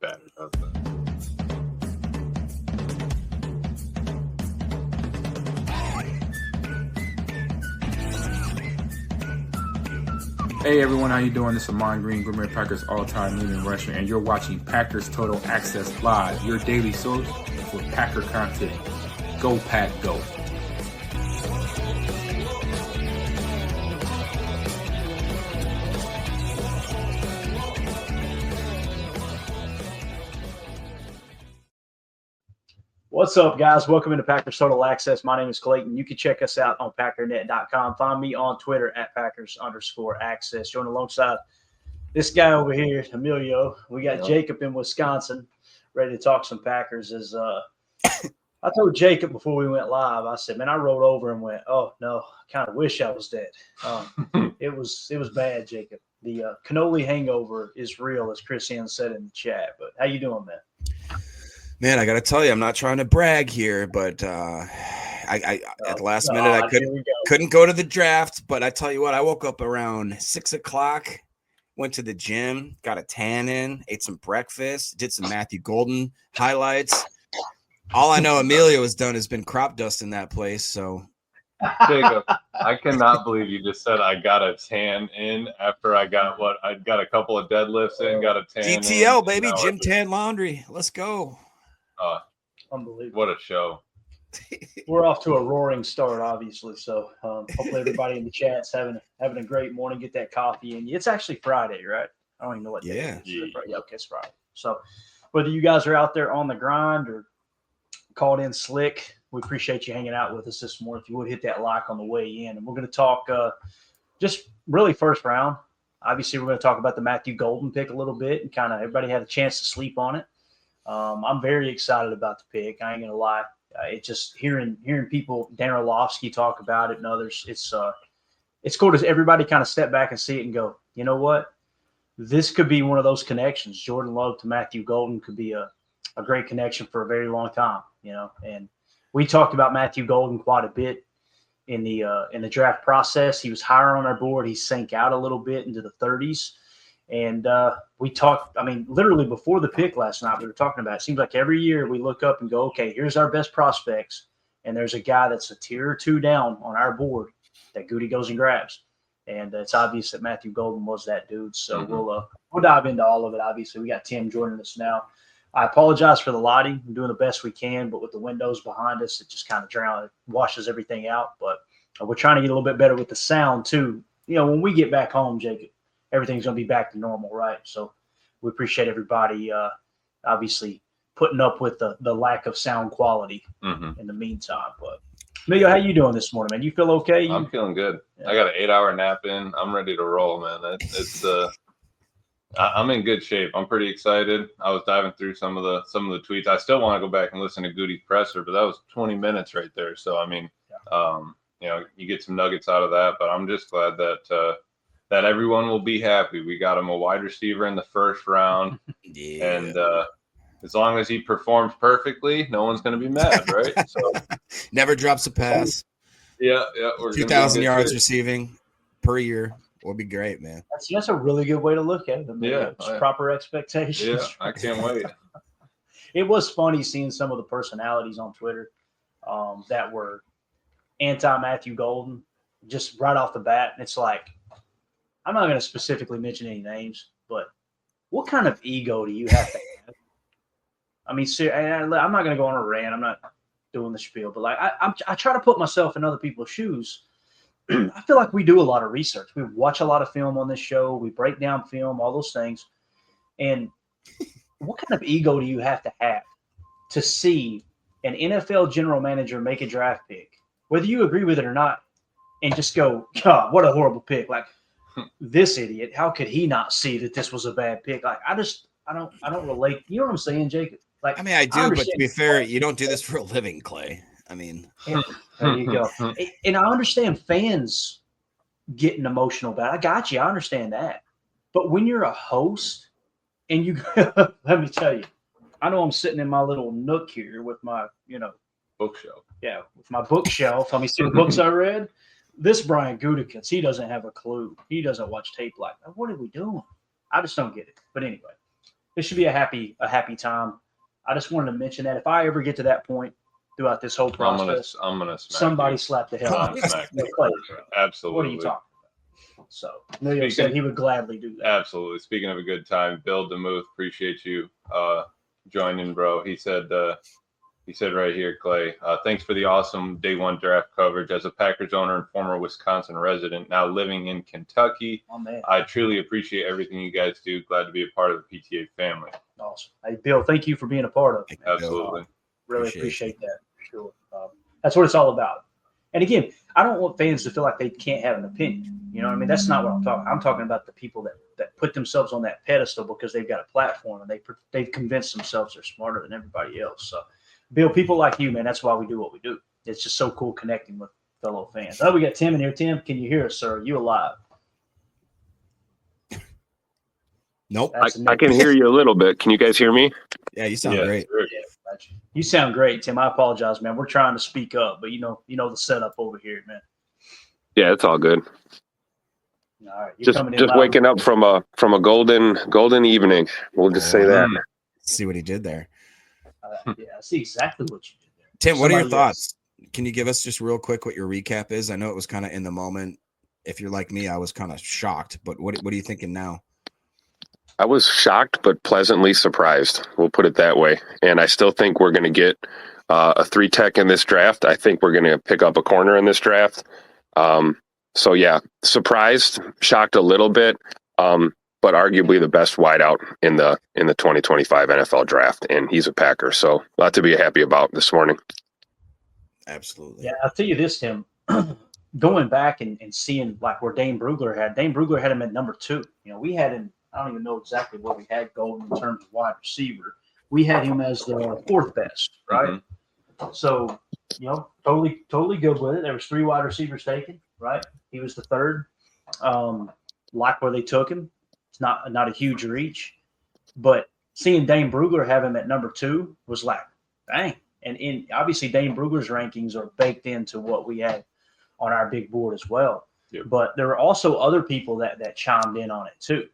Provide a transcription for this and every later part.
Packers. How's that? Hey everyone, how you doing? This is Amon Green, Green Bay Packers all-time leading rusher, and you're watching Packers Total Access Live, your daily source for Packer content. Go Pack, go! What's up, guys? Welcome into Packers Total Access. My name is Clayton. You can check us out on Packernet.com. Find me on Twitter at Packers_access. Join alongside this guy over here, Emilio. We got Jacob in Wisconsin, ready to talk some Packers. I told Jacob before we went live, I said, man, I rolled over and went, oh, no, I kind of wish I was dead. It was bad, Jacob. The cannoli hangover is real, as Chris Ian said in the chat. But how you doing, man? Man, I got to tell you, I'm not trying to brag here, but I at the last minute I couldn't go to the draft. But I tell you what, I woke up around 6 o'clock, went to the gym, got a tan in, ate some breakfast, did some Matthew Golden highlights. All I know Emilio has done has been crop dust in that place. So, Jacob, I cannot believe you just said I got a tan in after I got I got a couple of deadlifts in, got a tan GTL, in, baby, Gym Tan Laundry. Let's go. Unbelievable. What a show. We're off to a roaring start, obviously. So hopefully everybody in the chat's having a great morning. Get that coffee in. It's actually Friday, right? I don't even know what day it is. Yeah, okay, it's Friday. So whether you guys are out there on the grind or called in slick, we appreciate you hanging out with us this morning. If you would hit that like on the way in. And we're going to talk just really first round. Obviously, we're going to talk about the Matthew Golden pick a little bit and kind of everybody had a chance to sleep on it. I'm very excited about the pick. I ain't gonna lie. It's just hearing people, Dan Orlovsky talk about it and others. It's cool to everybody kind of step back and see it and go, you know what? This could be one of those connections. Jordan Love to Matthew Golden could be a great connection for a very long time, you know. And we talked about Matthew Golden quite a bit in the draft process. He was higher on our board. He sank out a little bit into the 30s. And we talked, I mean, literally before the pick last night, we were talking about it. It seems like every year we look up and go, okay, here's our best prospects. And there's a guy that's a tier or two down on our board that Goody goes and grabs. And it's obvious that Matthew Golden was that dude. So we'll dive into all of it. Obviously, we got Tim joining us now. I apologize for the lighting. We're doing the best we can, but with the windows behind us, it just kind of washes everything out. But we're trying to get a little bit better with the sound too. You know, when we get back home, Jacob, everything's going to be back to normal, right? So we appreciate everybody obviously putting up with the lack of sound quality in the meantime. But Emilio, how you doing this morning, man? You feel okay? I'm feeling good. Yeah. I got an 8-hour nap in. I'm ready to roll, man. I'm in good shape. I'm pretty excited. I was diving through some of the tweets. I still want to go back and listen to Goody's presser, but that was 20 minutes right there. So I mean, you know, you get some nuggets out of that. But I'm just glad that everyone will be happy. We got him a wide receiver in the first round. And as long as he performs perfectly, no one's going to be mad, right? So never drops a pass. Yeah. 2,000 yards receiving per year will be great, man. That's a really good way to look at it. Yeah. Proper expectations. Yeah, I can't wait. It was funny seeing some of the personalities on Twitter that were anti-Matthew Golden just right off the bat. And it's like, I'm not going to specifically mention any names, but what kind of ego do you have to have? I mean, I'm not going to go on a rant. I'm not doing the spiel, but like I try to put myself in other people's shoes. I feel like we do a lot of research. We watch a lot of film on this show. We break down film, all those things. And what kind of ego do you have to see an NFL general manager make a draft pick, whether you agree with it or not, and just go, God, what a horrible pick. Like, this idiot, how could he not see that this was a bad pick? Like, I don't relate. You know what I'm saying, Jacob? Like, I mean, I do, but to be fair, you don't do this for a living, Clay. I mean, there you go. And I understand fans getting emotional about it. I got you. I understand that. But when you're a host and you, let me tell you, I know I'm sitting in my little nook here with my, bookshelf. Yeah, with my bookshelf. Let me see the books I read. This Brian Gutekunst, he doesn't have a clue. He doesn't watch tape like that. What are we doing? I just don't get it. But anyway, this should be a happy time. I just wanted to mention that if I ever get to that point throughout this whole process, I'm gonna smack somebody you. slap the hell out of me. Absolutely. What are you talking about? So Emilio said he would gladly do that. Absolutely. Speaking of a good time, Bill DeMuth, appreciate you joining, bro. He said right here, Clay, thanks for the awesome day one draft coverage. As a Packers owner and former Wisconsin resident, now living in Kentucky, I truly appreciate everything you guys do. Glad to be a part of the PTA family. Awesome. Hey, Bill, thank you for being a part of it. Absolutely. Really appreciate that. For sure. That's what it's all about. And again, I don't want fans to feel like they can't have an opinion. You know what I mean? That's not what I'm talking. I'm talking about the people that put themselves on that pedestal because they've got a platform and they've convinced themselves they're smarter than everybody else. So, Bill, people like you, man, that's why we do what we do. It's just so cool connecting with fellow fans. Oh, we got Tim in here. Tim, can you hear us, sir? Are you alive? Nope. I can hear you a little bit. Can you guys hear me? Yeah, you sound great. Yeah, you sound great, Tim. I apologize, man. We're trying to speak up, but you know the setup over here, man. Yeah, it's all good. All right, just waking up from a golden evening. We'll just say that. See what he did there. Yeah, I see exactly what you did there. Tim, what are your thoughts? Can you give us just real quick what your recap is? I know it was kind of in the moment. If you're like me, I was kind of shocked, but what are you thinking now? I was shocked, but pleasantly surprised. We'll put it that way. And I still think we're going to get a 3-tech in this draft. I think we're going to pick up a corner in this draft. So yeah, surprised, shocked a little bit, but arguably the best wideout in the 2025 NFL draft. And he's a Packer. So a lot to be happy about this morning. Absolutely. Yeah, I'll tell you this, Tim. Going back and seeing like where Dane Brugler had him at number 2. You know, we had him. I don't even know exactly what we had going in terms of wide receiver. We had him as the 4th best, right? Mm-hmm. So, you know, totally good with it. There was 3 wide receivers taken, right? He was the 3rd. Like where they took him. It's not a huge reach. But seeing Dane Brugler have him at number 2 was like, dang. And obviously Dane Brugler's rankings are baked into what we had on our big board as well. Yep. But there were also other people that chimed in on it too.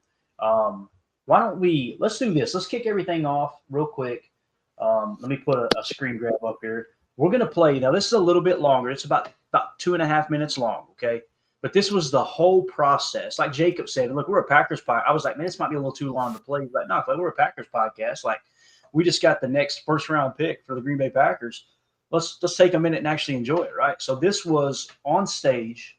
Why don't let's do this. Let's kick everything off real quick. Let me put a screen grab up here. We're going to play. Now, this is a little bit longer. It's about 2.5 minutes long, okay? But this was the whole process. Like Jacob said, and look, we're a Packers podcast. I was like, man, this might be a little too long to play. But no, we're a Packers podcast. Like, we just got the next first-round pick for the Green Bay Packers. Let's take a minute and actually enjoy it, right? So this was on stage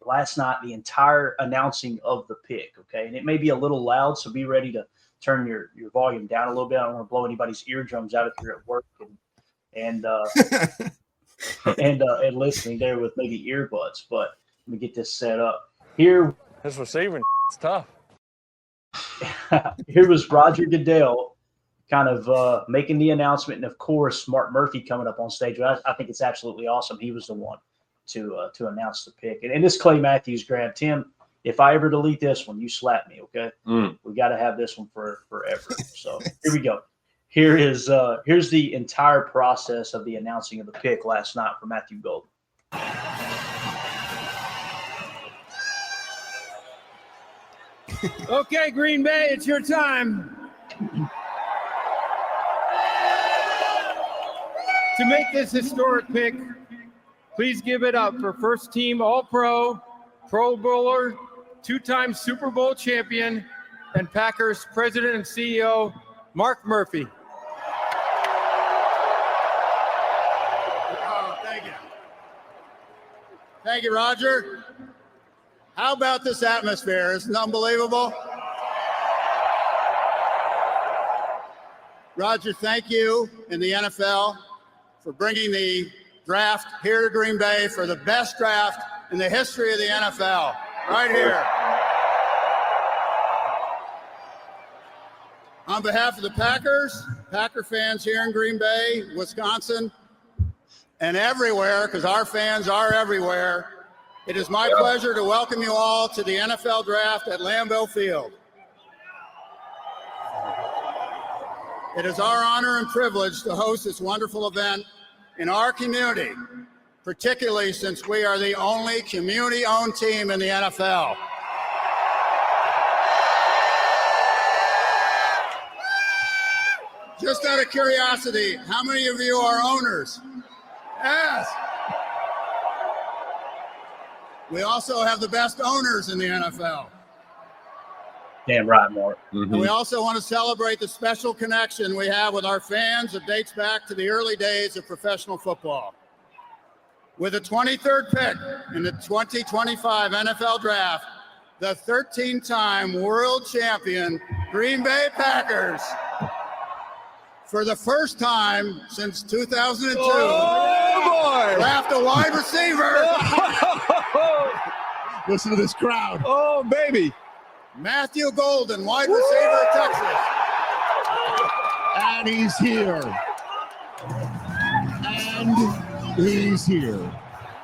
last night, the entire announcing of the pick, okay? And it may be a little loud, so be ready to turn your volume down a little bit. I don't want to blow anybody's eardrums out if you're at work and listening there with maybe earbuds. But let me get this set up. Here, this receiving it's tough. Here was Roger Goodell kind of making the announcement, and of course, Mark Murphy coming up on stage. I think it's absolutely awesome. He was the one to announce the pick. And this Clay Matthews grab. Tim, if I ever delete this one, you slap me, okay? We got to have this one for forever. So here we go. Here's the entire process of the announcing of the pick last night for Matthew Golden. Okay, Green Bay, it's your time. To make this historic pick, please give it up for first-team All-Pro, Pro Bowler, 2-time Super Bowl champion, and Packers President and CEO, Mark Murphy. Oh, thank you. Thank you, Roger. How about this atmosphere? Isn't it unbelievable? Roger, thank you and the NFL for bringing the draft here to Green Bay for the best draft in the history of the NFL, right here. On behalf of the Packers, Packer fans here in Green Bay, Wisconsin, and everywhere, because our fans are everywhere, it is my pleasure to welcome you all to the NFL Draft at Lambeau Field. It is our honor and privilege to host this wonderful event in our community, particularly since we are the only community-owned team in the NFL. Just out of curiosity, how many of you are owners? Yes. We also have the best owners in the NFL. Damn right, Mark. And we also want to celebrate the special connection we have with our fans that dates back to the early days of professional football. With the 23rd pick in the 2025 NFL Draft, the 13-time world champion Green Bay Packers, for the first time since 2002, draft a wide receiver. Listen to this crowd. Oh, baby. Matthew Golden, wide receiver, Texas. And he's here. And he's here.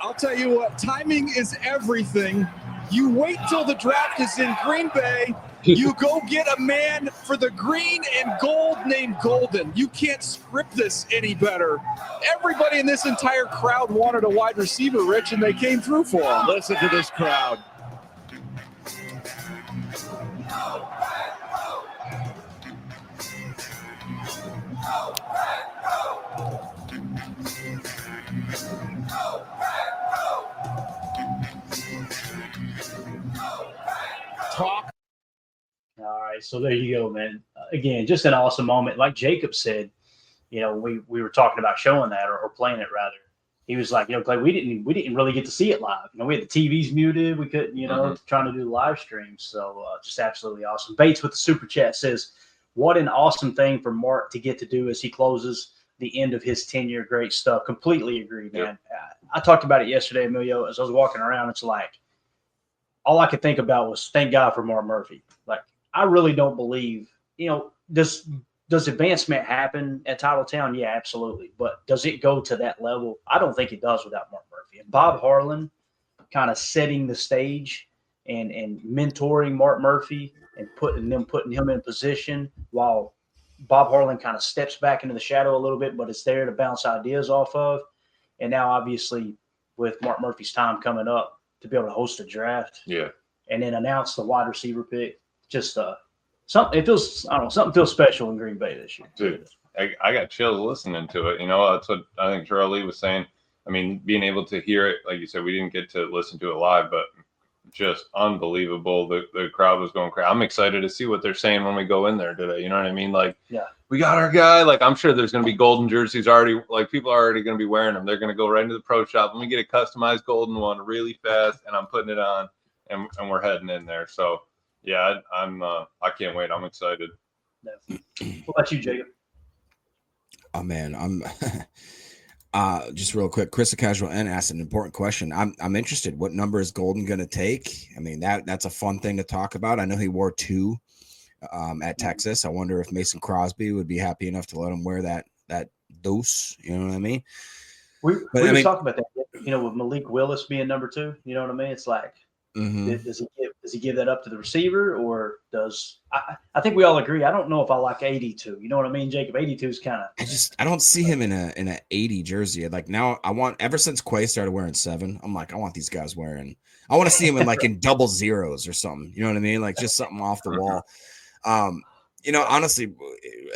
I'll tell you what, timing is everything. You wait till the draft is in Green Bay. You go get a man for the green and gold named Golden. You can't script this any better. Everybody in this entire crowd wanted a wide receiver, Rich, and they came through for him. Listen to this crowd. Talk. All right, so there you go, man. Again, just an awesome moment. Like Jacob said, you know, we were talking about showing that or playing it rather. He was like, you know, Clay, we didn't really get to see it live. You know, we had the TVs muted. We couldn't, you know, trying to do the live streams. So just absolutely awesome. Bates with the super chat says, what an awesome thing for Mark to get to do as he closes the end of his tenure. Great stuff. Completely agree, man. I talked about it yesterday, Emilio, as I was walking around. It's like, all I could think about was thank God for Mark Murphy. Like, I really don't believe, you know, does advancement happen at Titletown? Yeah, absolutely. But does it go to that level? I don't think it does without Mark Murphy. And Bob Harlan kind of setting the stage and mentoring Mark Murphy and putting him in position while Bob Harlan kind of steps back into the shadow a little bit, but it's there to bounce ideas off of. And now, obviously, with Mark Murphy's time coming up, to be able to host a draft, and then announce the wide receiver pick, just something. It feels, I don't know, something feels special in Green Bay this year. Dude, I got chills listening to it. You know, that's what I think Terrell Lee was saying. I mean, being able to hear it, like you said, we didn't get to listen to it live, but just unbelievable. The crowd was going crazy. I'm excited to see what they're saying when we go in there today. You know what I mean? Like, we got our guy. Like, I'm sure there's going to be golden jerseys already. Like, people are already going to be wearing them. They're going to go right into the pro shop. Let me get a customized golden one really fast, and I'm putting it on, and we're heading in there. So, yeah, I can't wait. I'm excited. What about you, Jacob? Oh man, I'm just real quick. Chris the Casual N asked an important question. I'm interested. What number is Golden going to take? I mean, that's a fun thing to talk about. I know he wore 2 at Texas. I wonder if Mason Crosby would be happy enough to let him wear that dose. You know what I mean? We were talking about that. You know, with Malik Willis being number 2. You know what I mean? It's like, does he give that up to the receiver, or does I think we all agree. I don't know if I like 82. You know what I mean, Jacob? 82 is kind of. I don't see him in a 80 jersey. Like, now I want, ever since Quay started wearing 7, I'm like, I want these guys wearing. I want to see him in like in double zeros or something. You know what I mean? Like, just something off the wall. You know, honestly,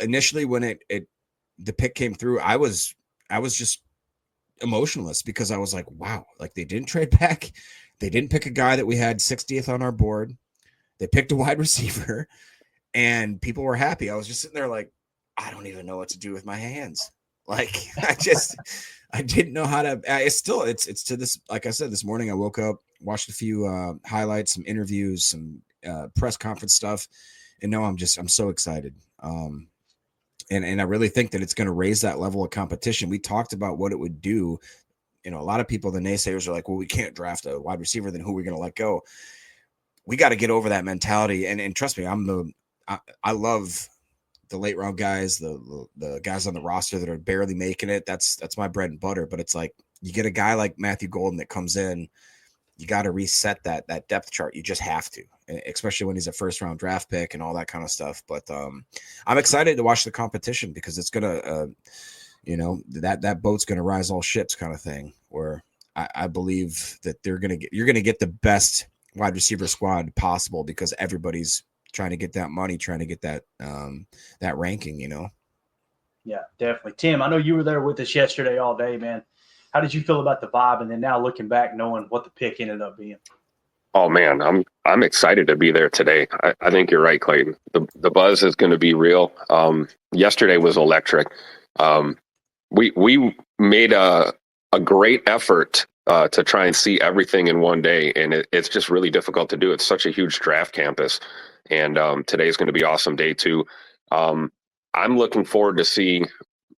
initially when the pick came through, I was just emotionless because I was like, wow, like they didn't trade back. They didn't pick a guy that we had 60th on our board. They picked a wide receiver, and people were happy. I was just sitting there like, I don't even know what to do with my hands. Like, I didn't know how to. It's to this. Like I said, this morning I woke up, watched a few highlights, some interviews, some press conference stuff, and now I'm so excited. And I really think that it's going to raise that level of competition. We talked about what it would do. You know, a lot of people, the naysayers, are like, well, we can't draft a wide receiver, then who are we going to let go? We got to get over that mentality. And trust me, I love the late round guys, the guys on the roster that are barely making it. That's my bread and butter. But it's like, you get a guy like Matthew Golden that comes in, you got to reset that depth chart. You just have to, especially when he's a first round draft pick and all that kind of stuff. But I'm excited to watch the competition because it's going to, you know, that boat's going to rise all ships kind of thing, where I believe that you're going to get the best wide receiver squad possible because everybody's trying to get that money, trying to get that ranking, you know? Yeah, definitely. Tim, I know you were there with us yesterday all day, man. How did you feel about the vibe? And then now looking back, knowing what the pick ended up being. Oh man, I'm excited to be there today. I think you're right, Clayton. The buzz is going to be real. Yesterday was electric. We made a great effort to try and see everything in one day, and it's just really difficult to do. It's such a huge draft campus, and today's going to be awesome day too. I'm looking forward to see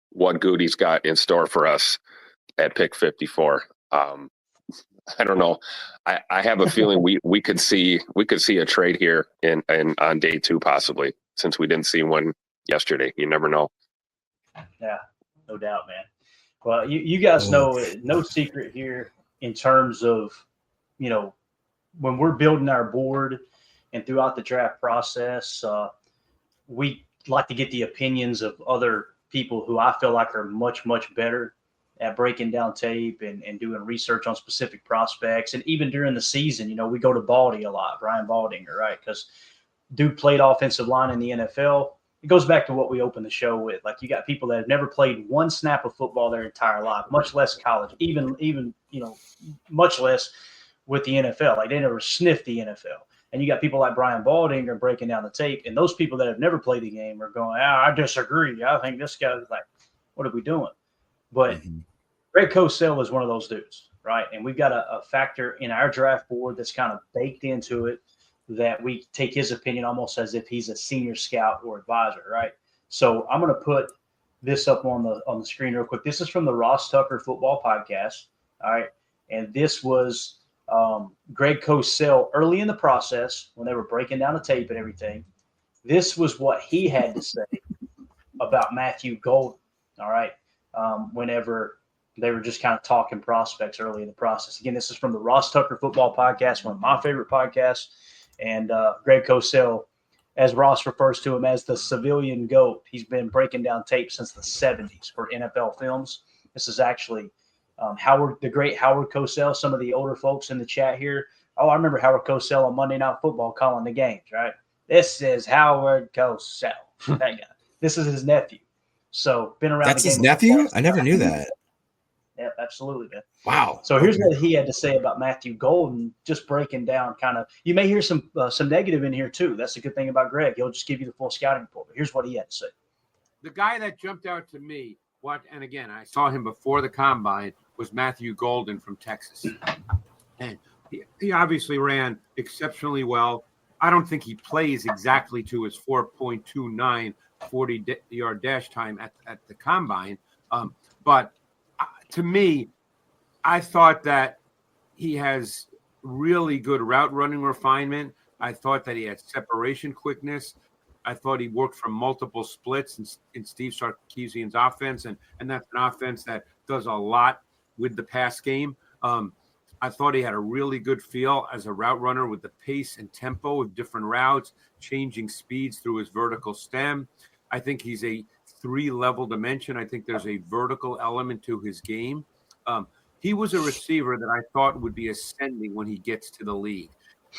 what Goody's got in store for us at pick 54. I don't know. I have a feeling we could see a trade here in on day 2 possibly, since we didn't see one yesterday. You never know. Yeah, no doubt, man. Well, you guys know no secret here in terms of, you know, when we're building our board and throughout the draft process, we like to get the opinions of other people who I feel like are much, much better at breaking down tape and doing research on specific prospects. And even during the season, you know, we go to Baldy a lot, Brian Baldinger, right? Because dude played offensive line in the NFL. It goes back to what we opened the show with. Like, you got people that have never played one snap of football their entire life, much less college, even you know, much less with the NFL. Like, they never sniffed the NFL. And you got people like Brian Baldinger breaking down the tape, and those people that have never played the game are going, I disagree. I think this guy's like, what are we doing? But Greg Cosell is one of those dudes, right? And we've got a factor in our draft board that's kind of baked into it, that we take his opinion almost as if he's a senior scout or advisor, right? So I'm going to put this up on the screen real quick. This is from the Ross Tucker Football Podcast, all right? And this was Greg Cosell early in the process when they were breaking down the tape and everything. This was what he had to say about Matthew Golden, all right, whenever they were just kind of talking prospects early in the process. Again, this is from the Ross Tucker Football Podcast, one of my favorite podcasts. And Greg Cosell, as Ross refers to him as the civilian GOAT, he's been breaking down tape since the 70s for NFL Films. This is actually the great Howard Cosell. Some of the older folks in the chat here. Oh, I remember Howard Cosell on Monday Night Football calling the games, right? This is Howard Cosell, that guy. This is his nephew. So been around. That's his nephew? I never knew that. Yeah, absolutely, man. Wow. So here's what he had to say about Matthew Golden, just breaking down kind of. You may hear some negative in here too. That's the good thing about Greg. He'll just give you the full scouting report. But here's what he had to say. The guy that jumped out to me, and again, I saw him before the combine, was Matthew Golden from Texas. And he obviously ran exceptionally well. I don't think he plays exactly to his 4.29 40-yard dash time at the combine. But to me, I thought that he has really good route running refinement. I thought that he had separation quickness. I thought he worked from multiple splits in Steve Sarkisian's offense, and that's an offense that does a lot with the pass game. I thought he had a really good feel as a route runner with the pace and tempo of different routes, changing speeds through his vertical stem. I think he's a 3-level dimension. I think there's a vertical element to his game. He was a receiver that I thought would be ascending when he gets to the league.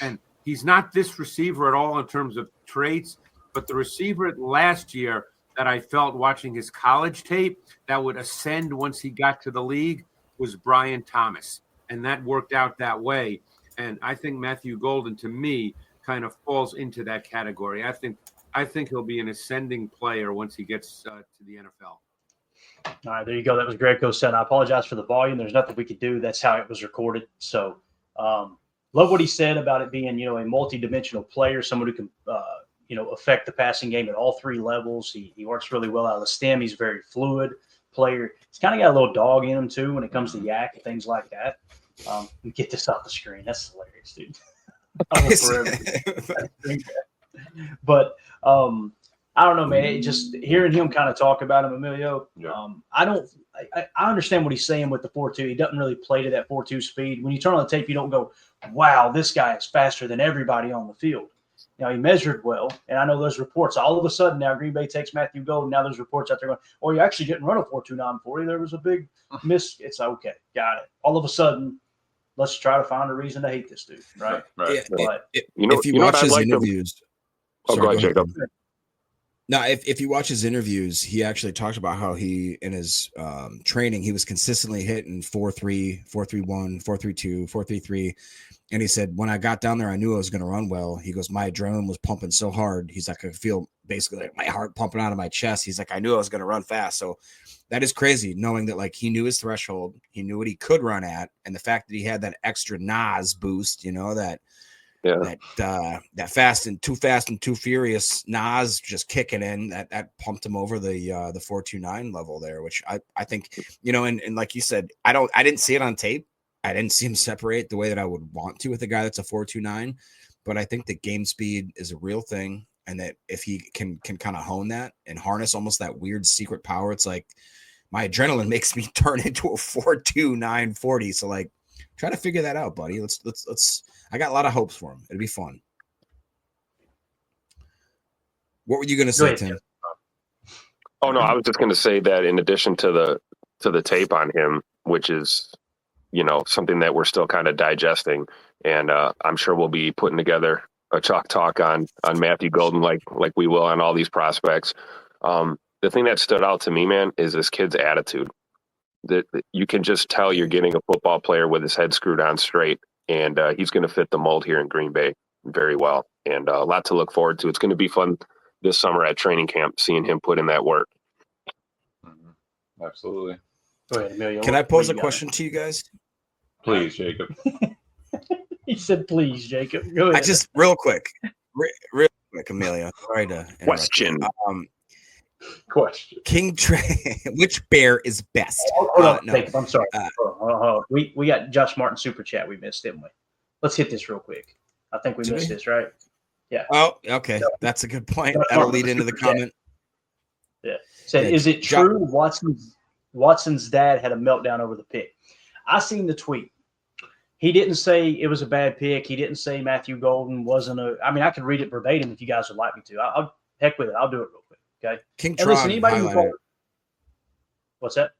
And he's not this receiver at all in terms of traits, but the receiver last year that I felt watching his college tape that would ascend once he got to the league was Brian Thomas. And that worked out that way. And I think Matthew Golden, to me, kind of falls into that category. I think he'll be an ascending player once he gets to the NFL. All right, there you go. That was Greg Cosell. I apologize for the volume. There's nothing we could do. That's how it was recorded. So love what he said about it being, you know, a multi-dimensional player, someone who can, affect the passing game at all 3 levels. He works really well out of the stem. He's a very fluid player. He's kind of got a little dog in him, too, when it comes to yak and things like that. Let me get this off the screen. That's hilarious, dude. But I don't know, man. Just hearing him kind of talk about him, Emilio. I understand what he's saying with the 4.2. He doesn't really play to that 4.2 speed. When you turn on the tape, you don't go, "Wow, this guy is faster than everybody on the field." You know, he measured well, and I know those reports. All of a sudden, now Green Bay takes Matthew Golden. Now there's reports out there going, "Oh, you actually didn't run a 4.29 40. There was a big miss." It's okay, got it. All of a sudden, let's try to find a reason to hate this dude, right? Right. But if you watch his interviews, go ahead, Jacob. Now, if you watch his interviews, he actually talked about how he, in his training, he was consistently hitting 4.3, 4.31, 4.32, 4.33. And he said, when I got down there, I knew I was going to run well. He goes, my adrenaline was pumping so hard. He's like, I could feel basically like my heart pumping out of my chest. He's like, I knew I was going to run fast. So that is crazy, knowing that like he knew his threshold. He knew what he could run at. And the fact that he had that extra NOS boost, you know, that fast and too furious NOS just kicking in, that pumped him over the 4.29 level there, which I think, you know, and like you said, I didn't see it on tape. I didn't see him separate the way that I would want to with a guy that's a 4.29, but I think that game speed is a real thing. And that if he can kind of hone that and harness almost that weird secret power, it's like my adrenaline makes me turn into a 4.29 40. So like, try to figure that out, buddy. Let's I got a lot of hopes for him. It'll be fun. What were you going to say, Tim? Oh no, I was just going to say that in addition to the tape on him, which is, you know, something that we're still kind of digesting, and I'm sure we'll be putting together a chalk talk on Matthew Golden like we will on all these prospects. The thing that stood out to me, man, is this kid's attitude. That you can just tell you're getting a football player with his head screwed on straight, and he's going to fit the mold here in Green Bay very well, and a lot to look forward to. It's going to be fun this summer at training camp, seeing him put in that work. Absolutely. Go ahead, Emilio. Can I pose a question to you guys? Please, Jacob. He said, please, Jacob. Go ahead. I just real quick, Amelia. Sorry to interrupt. Question. Question. King Trey, which bear is best? Hold on, no. Jacob, I'm sorry. We got Josh Martin super chat we missed, didn't we? Let's hit this real quick. I think we missed this, right? Yeah. Oh, okay. That's a good point. That'll lead into the comment. Yeah. Said, is it true Watson's dad had a meltdown over the pick? I seen the tweet. He didn't say it was a bad pick. He didn't say Matthew Golden wasn't I mean, I could read it verbatim if you guys would like me to. I'll heck with it. I'll do it real quick. Okay. King Tron highlighted. What's that?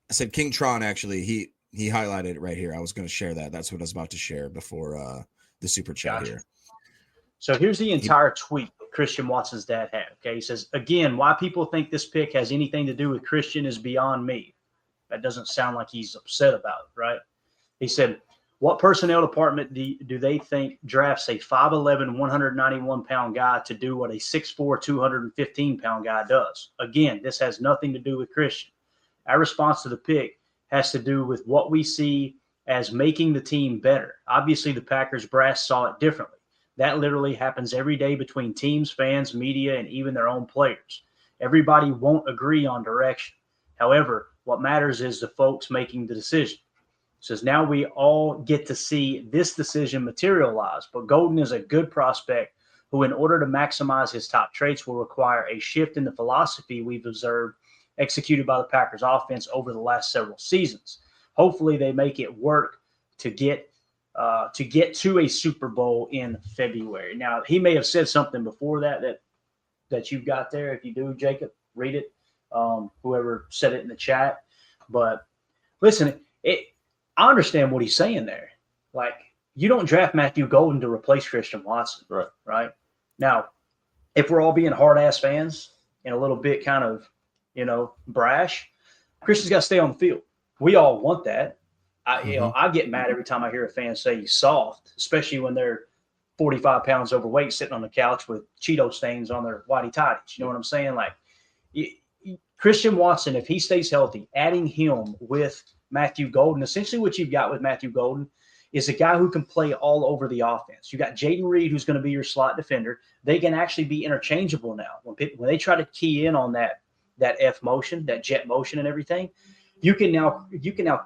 I said King Tron, actually. He highlighted it right here. I was going to share that. That's what I was about to share before the super chat here. So here's the entire tweet Christian Watson's dad had. Okay. He says, again, why people think this pick has anything to do with Christian is beyond me. That doesn't sound like he's upset about it, right? He said, what personnel department do they think drafts a 5'11", 191-pound guy to do what a 6'4", 215-pound guy does? Again, this has nothing to do with Christian. Our response to the pick has to do with what we see as making the team better. Obviously, the Packers brass saw it differently. That literally happens every day between teams, fans, media, and even their own players. Everybody won't agree on direction. However, what matters is the folks making the decision. Says now we all get to see this decision materialize, but Golden is a good prospect who, in order to maximize his top traits, will require a shift in the philosophy we've observed executed by the Packers offense over the last several seasons. Hopefully they make it work to get to a Super Bowl in February. Now, he may have said something before that you've got there. If you do, Jacob, read it. Whoever said it in the chat. But listen, I understand what he's saying there. Like, you don't draft Matthew Golden to replace Christian Watson. Right? Now, if we're all being hard-ass fans and a little bit kind of, brash, Christian's got to stay on the field. We all want that. I get mad every time I hear a fan say he's soft, especially when they're 45 pounds overweight sitting on the couch with Cheeto stains on their whitey-tighties. You know what I'm saying? Like, Christian Watson, if he stays healthy, adding him with Matthew Golden, essentially what you've got with Matthew Golden is a guy who can play all over the offense. You got Jaden Reed, who's going to be your slot defender. They can actually be interchangeable now. When they try to key in on that F motion, that jet motion and everything, you can now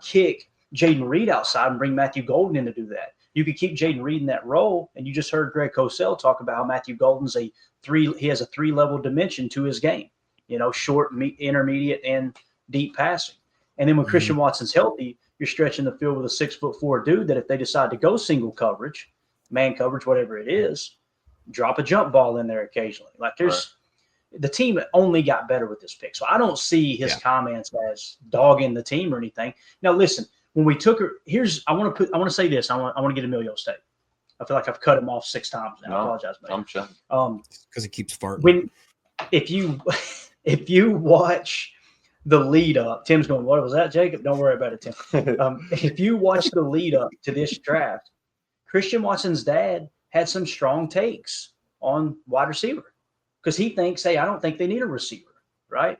kick Jaden Reed outside and bring Matthew Golden in to do that. You could keep Jaden Reed in that role, and you just heard Greg Cosell talk about how Matthew Golden's he has a 3-level dimension to his game, short, intermediate, and deep passing. And then when Christian Watson's healthy, you're stretching the field with a 6'4" dude that if they decide to go single coverage, man coverage, whatever it is, drop a jump ball in there occasionally. Like the team only got better with this pick. So I don't see his comments as dogging the team or anything. Now listen, when we took her, I want to say this. I want to get Emilio's take. I feel like I've cut him off 6 times now. I apologize, man. I'm sure. Because he keeps farting. if you watch the lead up, Tim's going, what was that, Jacob? Don't worry about it, Tim. If you watch the lead up to this draft, Christian Watson's dad had some strong takes on wide receiver because he thinks, hey, I don't think they need a receiver, right?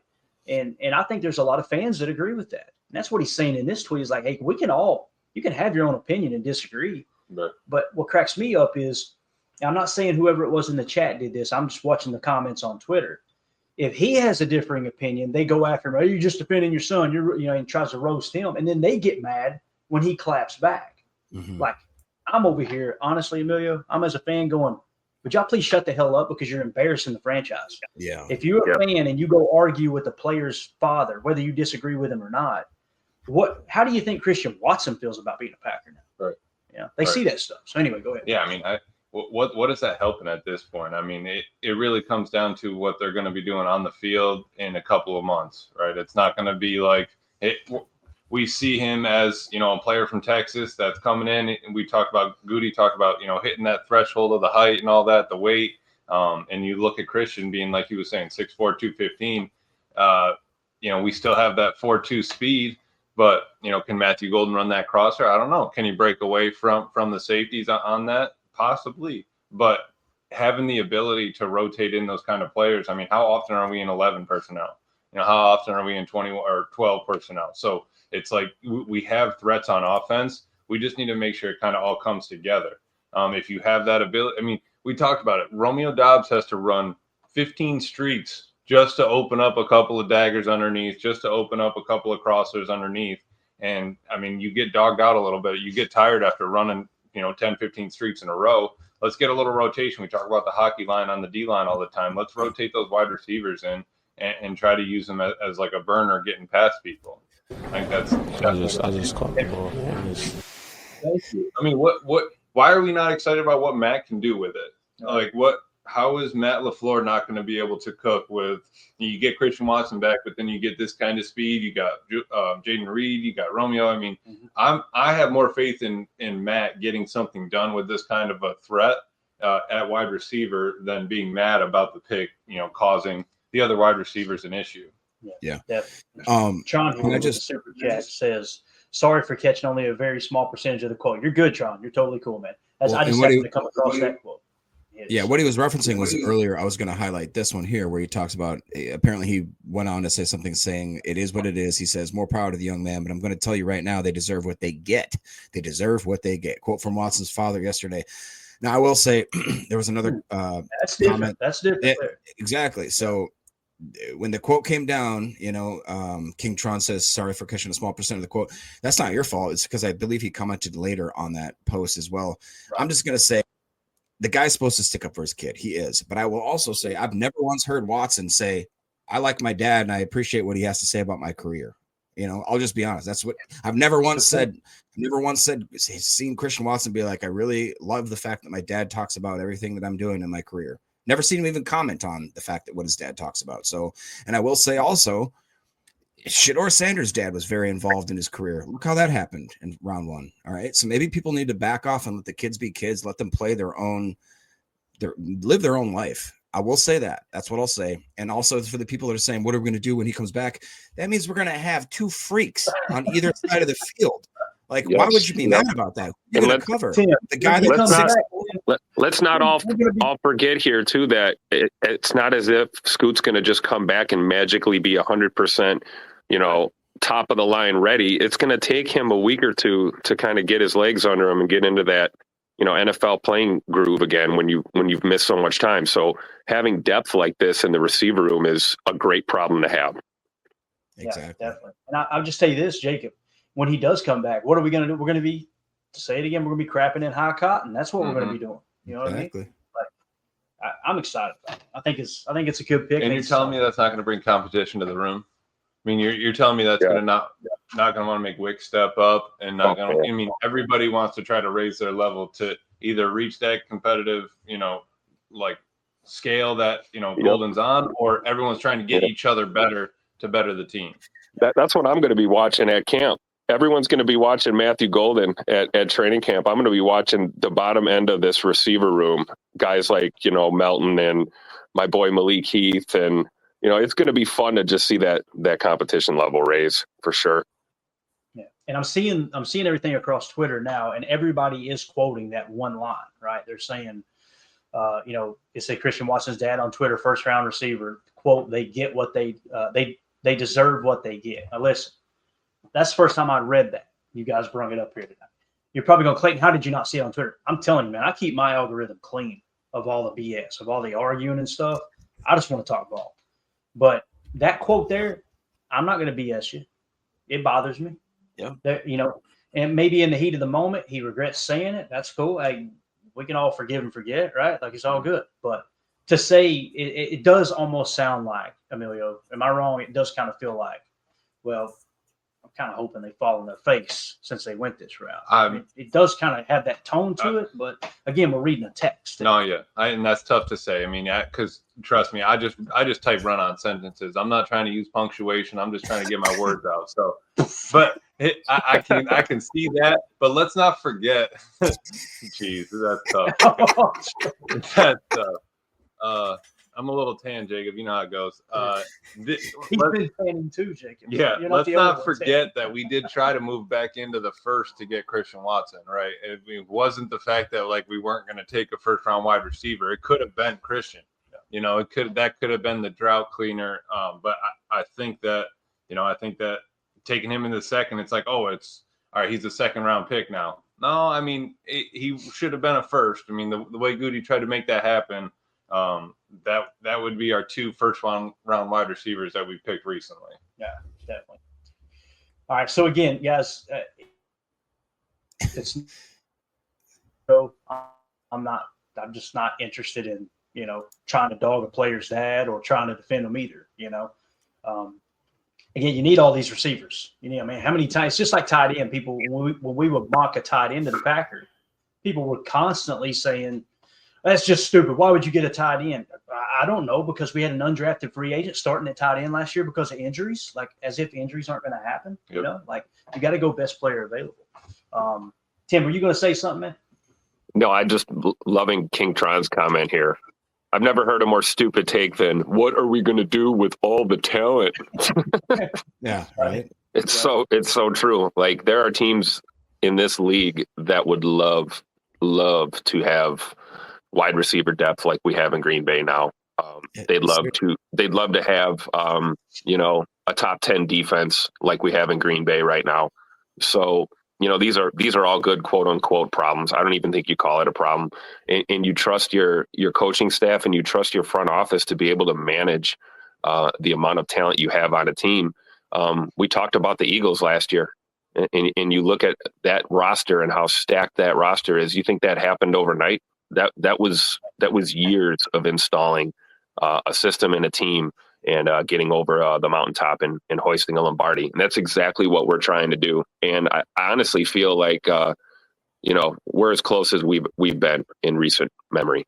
And I think there's a lot of fans that agree with that. And that's what he's saying in this tweet is like, hey, you can have your own opinion and disagree. Right. But what cracks me up is, I'm not saying whoever it was in the chat did this. I'm just watching the comments on Twitter. If he has a differing opinion, they go after him. Oh, you're just defending your son. And tries to roast him. And then they get mad when he claps back. Mm-hmm. Like, I'm over here, honestly, Emilio, I'm as a fan going, would y'all please shut the hell up because you're embarrassing the franchise. Yeah. If you're a fan and you go argue with the player's father, whether you disagree with him or not, how do you think Christian Watson feels about being a Packer now? Right. Yeah. They see that stuff. So anyway, go ahead. Yeah. I mean, what is that helping at this point? I mean, it really comes down to what they're going to be doing on the field in a couple of months, right? It's not going to be like we see him as, a player from Texas that's coming in. And Goody talked about, hitting that threshold of the height and all that, the weight. And you look at Christian being, like he was saying, 6'4", 215. We still have that 4.2 speed, but, can Matthew Golden run that crosser? I don't know. Can he break away from the safeties on that? Possibly. But having the ability to rotate in those kind of players, I mean, how often are we in 11 personnel? How often are we in 20 or 12 personnel? So it's like we have threats on offense. We just need to make sure it kind of all comes together. If you have that ability, I mean, we talked about it. Romeo Doubs has to run 15 streaks just to open up a couple of daggers underneath, just to open up a couple of crossers underneath. And, I mean, you get dogged out a little bit. You get tired after running, 10, 15 streaks in a row. Let's get a little rotation. We talk about the hockey line on the D-line all the time. Let's rotate those wide receivers in and try to use them as like a burner getting past people. I think that's I just caught the ball. Thank you. I mean, why are we not excited about what Matt can do with it? Like, how is Matt LaFleur not going to be able to cook with, you get Christian Watson back, but then you get this kind of speed. You got Jaden Reed, you got Romeo. I mean, I have more faith in Matt getting something done with this kind of a threat at wide receiver than being mad about the pick, causing the other wide receivers an issue. Yeah. John, who just super chat says, sorry for catching only a very small percentage of the quote. You're good, John. You're totally cool, man. I just happened to come across that quote. Yeah, what he was referencing was earlier. I was going to highlight this one here where he talks about, apparently he went on to say something saying, it is what it is. He says, more power to the young man, but I'm going to tell you right now, they deserve what they get. They deserve what they get. Quote from Watson's father yesterday. Now, I will say there was another that's different. Comment. That's different. Exactly. So when the quote came down, King Tron says, sorry for catching a small percent of the quote. That's not your fault. It's because I believe he commented later on that post as well. Right. I'm just going to say, the guy's supposed to stick up for his kid. He is. But I will also say I've never once heard Watson say, I like my dad and I appreciate what he has to say about my career. I'll just be honest. That's what I've never once said. Seen Christian Watson be like, I really love the fact that my dad talks about everything that I'm doing in my career. Never seen him even comment on the fact that what his dad talks about. So, and I will say also, Shedeur Sanders' dad was very involved in his career. Look how that happened in round one. All right. So maybe people need to back off and let the kids be kids, let them play live their own life. I will say that. That's what I'll say. And also for the people that are saying, what are we going to do when he comes back? That means we're going to have two freaks on either side of the field. Like, why would you be mad about that? You're going to cover the guy that let's not all forget here too that it's not as if Scoot's going to just come back and magically be 100%, top of the line ready. It's going to take him a week or two to kind of get his legs under him and get into that, NFL playing groove again when you've missed so much time. So having depth like this in the receiver room is a great problem to have. Exactly. Yeah, definitely. And I'll just tell you this, Jacob. When he does come back, what are we going to do? We're going to be, to say it again, we're going to be crapping in high cotton. That's what we're going to be doing. You know what I mean? Like, I'm excited about it. I think it's a good pick. And you're telling me that's not going to bring competition to the room? I mean, you're telling me that's going to not going to want to make Wick step up and not going to. I mean, everybody wants to try to raise their level to either reach that competitive, like scale that Golden's on, or everyone's trying to get each other better to better the team. That's what I'm going to be watching at camp. Everyone's going to be watching Matthew Golden at training camp. I'm going to be watching the bottom end of this receiver room. Guys like, Melton and my boy Malik Heath, and it's going to be fun to just see that competition level raise for sure. Yeah, and I'm seeing everything across Twitter now, and everybody is quoting that one line, right? They're saying, they say Christian Watson's dad on Twitter, first round receiver, quote, they get what they deserve what they get. Now listen, that's the first time I read that. You guys brought it up here tonight. You're probably going, Clayton, how did you not see it on Twitter? I'm telling you, man, I keep my algorithm clean of all the BS, of all the arguing and stuff. I just want to talk ball. But that quote there, I'm not going to BS you. It bothers me. Yeah. And maybe in the heat of the moment, he regrets saying it. That's cool. Hey, we can all forgive and forget, right? Like, it's all good. But to say it does almost sound like, Emilio, am I wrong? It does kind of feel like, well, I'm kind of hoping they fall on their face since they went this route. I mean, it does kind of have that tone to it, but again, we're reading a text. No, yeah, and that's tough to say. I mean, because trust me, I just type run-on sentences. I'm not trying to use punctuation. I'm just trying to get my words out. So, but I can see that. But let's not forget. Jeez, that's tough. That's tough. I'm a little tan, Jacob. You know how it goes. He's been tanning too, Jacob. Yeah, let's not forget that we did try to move back into the first to get Christian Watson, right? It wasn't the fact that like we weren't going to take a first-round wide receiver. It could have been Christian. That could have been the drought cleaner. But I think that taking him in the second, it's like, oh, it's all right. He's a second-round pick now. No, I mean he should have been a first. I mean the way Goody tried to make that happen. That would be our 2 first-round wide receivers that we picked recently. Yeah, definitely. All right, so again, guys, I'm just not interested in trying to dog a player's dad or trying to defend them either. Again, you need all these receivers. How many times? It's just like tight end. People, when we would mock a tight end to the Packers, people were constantly saying, that's just stupid. Why would you get a tight end? I don't know, because we had an undrafted free agent starting at tight end last year because of injuries, like as if injuries aren't going to happen. Yep. Like you got to go best player available. Tim, were you going to say something, man? No, I just loving King Tron's comment here. I've never heard a more stupid take than what are we going to do with all the talent? Yeah, right. It's so true. Like there are teams in this league that would love to have wide receiver depth like we have in Green Bay now. They'd love to have a top 10 defense like we have in Green Bay right now. So these are all good quote unquote problems. I don't even think you call it a problem. And you trust your coaching staff and you trust your front office to be able to manage the amount of talent you have on a team. We talked about the Eagles last year, and you look at that roster and how stacked that roster is. You think that happened overnight? That was years of installing a system and a team and getting over the mountaintop and hoisting a Lombardi. And that's exactly what we're trying to do. And I honestly feel like we're as close as we've been in recent memory.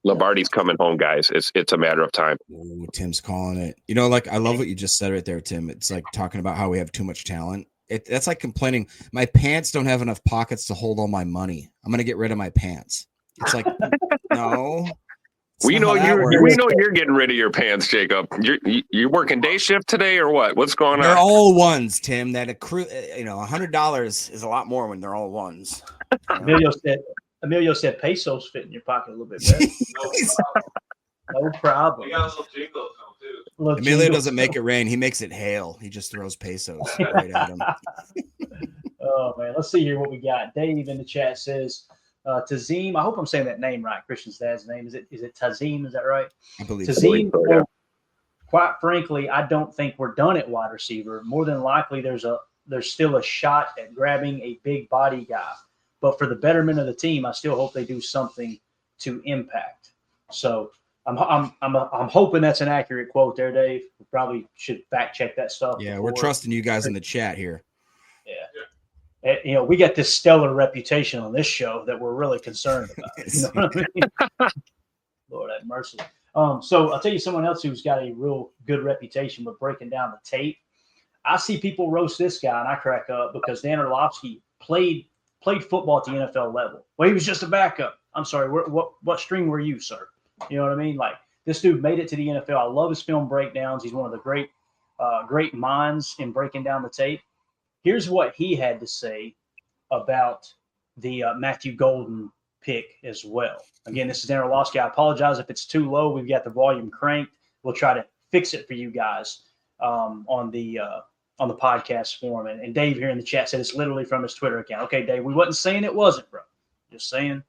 Lombardi's coming home, guys. It's a matter of time. Ooh, Tim's calling it. Like I love what you just said right there, Tim. It's like talking about how we have too much talent. That's like complaining my pants don't have enough pockets to hold all my money. I'm gonna get rid of my pants. It's like no. We know you're getting rid of your pants, Jacob. You're working day shift today or what? What's going on? They're all ones, Tim. That accrue, $100 is a lot more when they're all ones. Emilio said pesos fit in your pocket a little bit better. No problem. We got a little jingle too. Emilio doesn't make it rain. He makes it hail. He just throws pesos right at him. Oh, man. Let's see here what we got. Dave in the chat says, Tazim, I hope I'm saying that name right. Christian's dad's name. Is it Tazim? Is that right? I believe Tazim, so, yeah. Quite frankly, I don't think we're done at wide receiver. More than likely, there's still a shot at grabbing a big body guy. But for the betterment of the team, I still hope they do something to impact. So I'm hoping that's an accurate quote there, Dave. We probably should fact check that stuff. Yeah, we're trusting you guys in the chat here. Yeah. We got this stellar reputation on this show that we're really concerned about. You know what I mean? Lord have mercy. So I'll tell you someone else who's got a real good reputation with breaking down the tape. I see people roast this guy, and I crack up because Dan Orlovsky played football at the NFL level. Well, he was just a backup. I'm sorry. What string were you, sir? You know what I mean? Like, this dude made it to the NFL. I love his film breakdowns. He's one of the great minds in breaking down the tape. Here's what he had to say about the Matthew Golden pick as well. Again, this is Dan Orlovsky. I apologize if it's too low. We've got the volume cranked. We'll try to fix it for you guys on the podcast form. And Dave here in the chat said it's literally from his Twitter account. Okay, Dave, we wasn't saying it wasn't, bro. Just saying.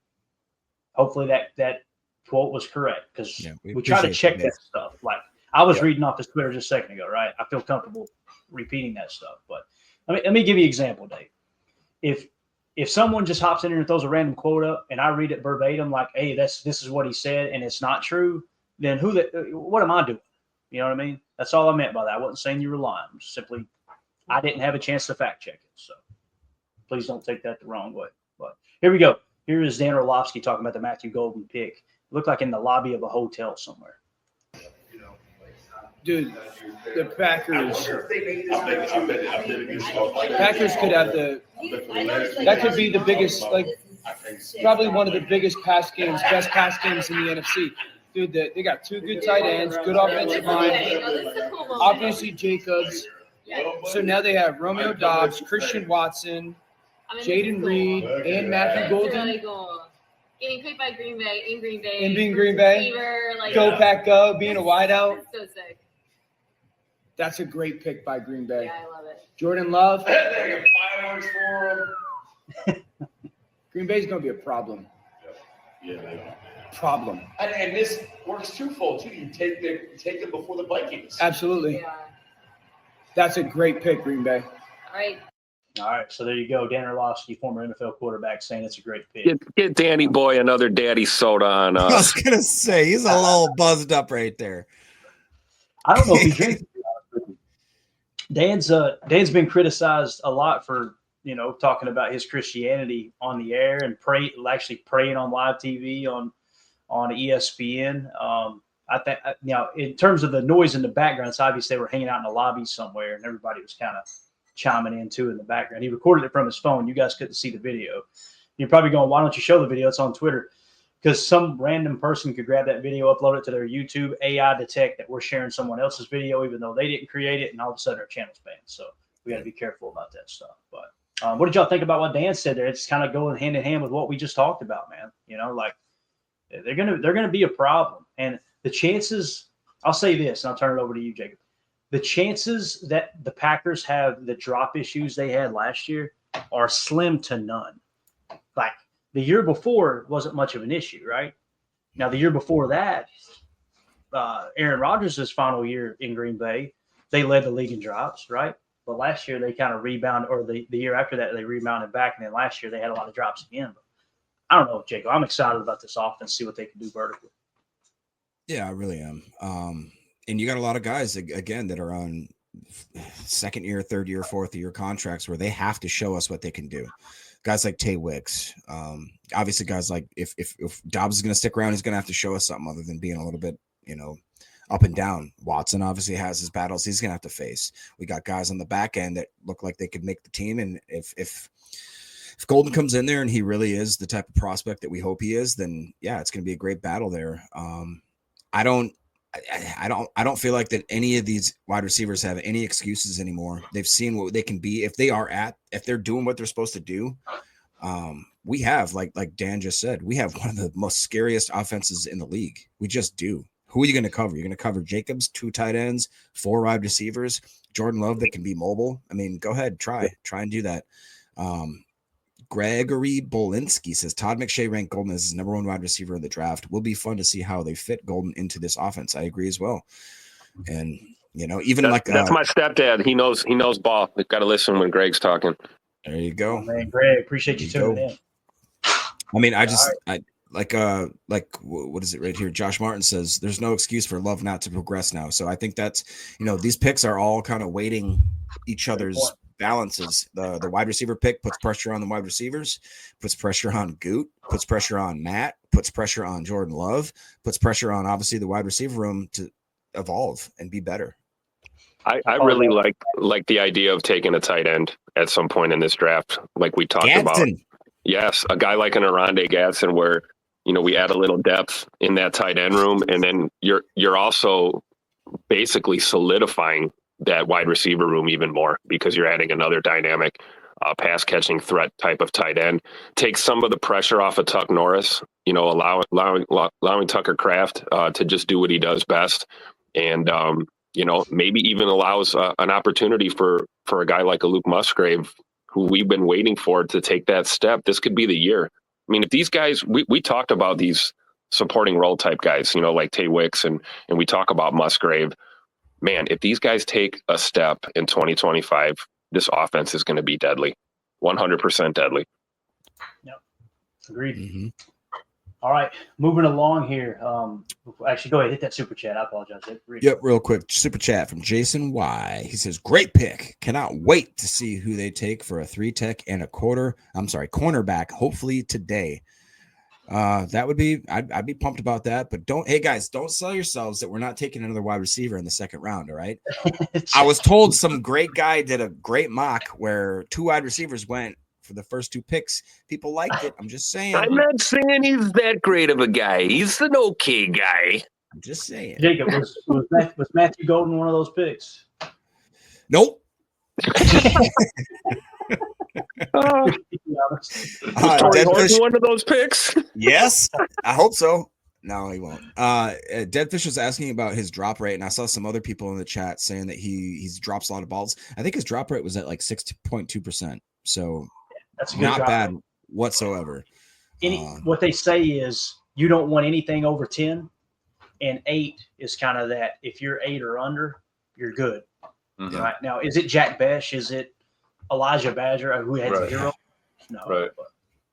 Hopefully that quote was correct, because we try to check that stuff. Like, I was reading off his Twitter just a second ago, right? I feel comfortable repeating that stuff. But let me give you an example, Dave. If someone just hops in here and throws a random quote up and I read it verbatim, like, hey, this is what he said, and it's not true, then what am I doing? You know what I mean? That's all I meant by that. I wasn't saying you were lying. Simply, I didn't have a chance to fact check it. So please don't take that the wrong way. But here we go. Here is Dan Orlovsky talking about the Matthew Golden pick. Looked like in the lobby of a hotel somewhere. Dude, the Packers could have that could be the biggest, like, probably one of the biggest best pass games in the NFC. Dude, they got two good tight ends, good offensive line, obviously Jacobs. So now they have Romeo Doubs, Christian Watson, Jaden Reed, and Matthew Golden. Getting picked by Green Bay in Green Bay. And being Green Bay. Receiver, go Pack Go, being a wideout. So sick. That's a great pick by Green Bay. Yeah, I love it. Jordan Love. Green Bay's going to be a problem. Yeah. Problem. And this works twofold, too. You take them before the Vikings. Absolutely. Yeah. That's a great pick, Green Bay. All right, so there you go. Dan Orlovsky, former NFL quarterback, saying it's a great pick. Get Danny Boy another daddy soda on. I was gonna say he's a little buzzed up right there. I don't know if he drinks. Dan's been criticized a lot for talking about his Christianity on the air and actually praying on live TV on ESPN. I think in terms of the noise in the background, it's obvious they were hanging out in the lobby somewhere, and everybody was kind of chiming in too in the background. He recorded it from his phone. You guys couldn't see the video. You're probably going, why don't you show the video? It's on Twitter. Because some random person could grab that video, upload it to their YouTube, AI detect that we're sharing someone else's video, even though they didn't create it, and all of a sudden our channel's banned. So we got to be careful about that stuff. But what did y'all think about what Dan said there? It's kind of going hand in hand with what we just talked about, man. Like they're gonna be a problem, and the chances. I'll say this, and I'll turn it over to you, Jacob. The chances that the Packers have the drop issues they had last year are slim to none. Like the year before wasn't much of an issue, right? Now the year before that, Aaron Rodgers' final year in Green Bay, they led the league in drops, right? But last year they kind of rebounded, or the year after that they rebounded back, and then last year they had a lot of drops again. But I don't know, Jacob. I'm excited about this offense, see what they can do vertically. Yeah, I really am. And you got a lot of guys, again, that are on second year, third year, fourth year contracts where they have to show us what they can do. Guys like Tay Wicks. Obviously, guys like if Dobbs is going to stick around, he's going to have to show us something other than being a little bit, up and down. Watson obviously has his battles he's going to have to face. We got guys on the back end that look like they could make the team. And if Golden comes in there and he really is the type of prospect that we hope he is, then yeah, it's going to be a great battle there. I don't feel like that any of these wide receivers have any excuses anymore. They've seen what they can be if they're doing what they're supposed to do. We have, like Dan just said, we have one of the most scariest offenses in the league. We just do. Who are you going to cover? You're going to cover Jacobs, 2 tight ends, 4 wide receivers, Jordan Love that can be mobile. I mean, go ahead, try and do that. Gregory Bolinski says Todd McShay ranked Golden as his number 1 wide receiver in the draft. Will be fun to see how they fit Golden into this offense. I agree as well. And even that's my stepdad. He knows ball. We've got to listen when Greg's talking. There you go, man. Greg, appreciate you tuning in. I mean, what is it right here? Josh Martin says there's no excuse for Love not to progress now. So I think that's these picks are all kind of weighting each other's balances. The wide receiver pick puts pressure on the wide receivers, puts pressure on Goot, puts pressure on Matt, puts pressure on Jordan Love, puts pressure on obviously the wide receiver room to evolve and be better. I really like the idea of taking a tight end at some point in this draft, like we talked about. Yes, a guy like an Oronde Gadsden, where we add a little depth in that tight end room, and then you're also basically solidifying that wide receiver room even more because you're adding another dynamic pass catching threat type of tight end. Takes some of the pressure off of Tuck Norris, allowing Tucker Kraft to just do what he does best. And, maybe even allows an opportunity for a guy like a Luke Musgrave, who we've been waiting for to take that step. This could be the year. I mean, if these guys, we talked about these supporting role type guys, like Tay Wicks, and we talk about Musgrave. Man, if these guys take a step in 2025, this offense is going to be deadly, 100% deadly. Yep, agreed. All right, moving along here. Actually, go ahead, hit that super chat. I apologize. Yep, real quick. Super chat from Jason Y. He says, great pick. Cannot wait to see who they take for a 3-tech and a cornerback, hopefully today. That would be, I'd be pumped about that, but hey guys, don't sell yourselves that we're not taking another wide receiver in the second round. All right. I was told some great guy did a great mock where 2 wide receivers went for the first 2 picks. People liked it. I'm just saying. I'm not saying he's that great of a guy. He's an okay guy. I'm just saying. Jacob, was Matthew Golden one of those picks? Nope. Torrey Horton one of those picks? Yes, I hope so. No, he won't. Deadfish was asking about his drop rate, and I saw some other people in the chat saying that he drops a lot of balls. I think his drop rate was at like 6.2%. So that's a good not drop bad rate whatsoever. What they say is you don't want anything over 10, and 8 is kind of that. If you're 8 or under, you're good. Right now, is it Jack Besh? Is it Elijah Badger, who had 0? No. Right. But,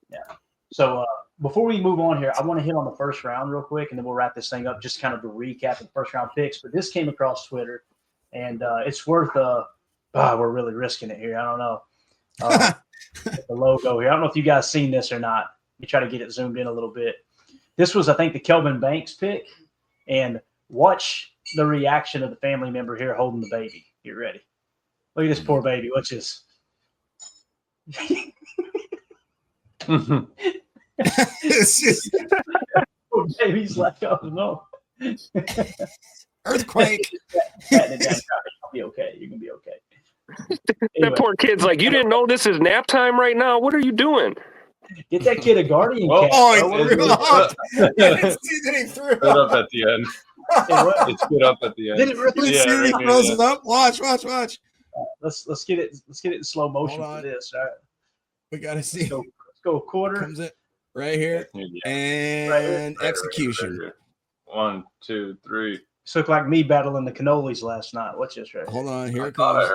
yeah. So before we move on here, I want to hit on the first round real quick, and then we'll wrap this thing up. Just kind of to recap the first round picks. But this came across Twitter, and it's worth. We're really risking it here. I don't know. The logo here. I don't know if you guys seen this or not. Let me try to get it zoomed in a little bit. This was, I think, the Kelvin Banks pick, and watch the reaction of the family member here holding the baby. Get ready. Look at this poor baby. What's this? It's just poor baby's like, oh no. Earthquake. You'll be okay. You can be okay. Anyway. That poor kid's like, you didn't know this is nap time right now? What are you doing? Get that kid a guardian cat. It's through. Spit up at the end. It's spit up at the end. Did it really see he throws it up? Watch. Let's get it in slow motion for this. All right. We gotta see. Let's go a quarter. Comes it right here. And right execution. Right. 1, 2, 3. This looked like me battling the cannolis last night. Watch this right. Hold on, here it thought comes.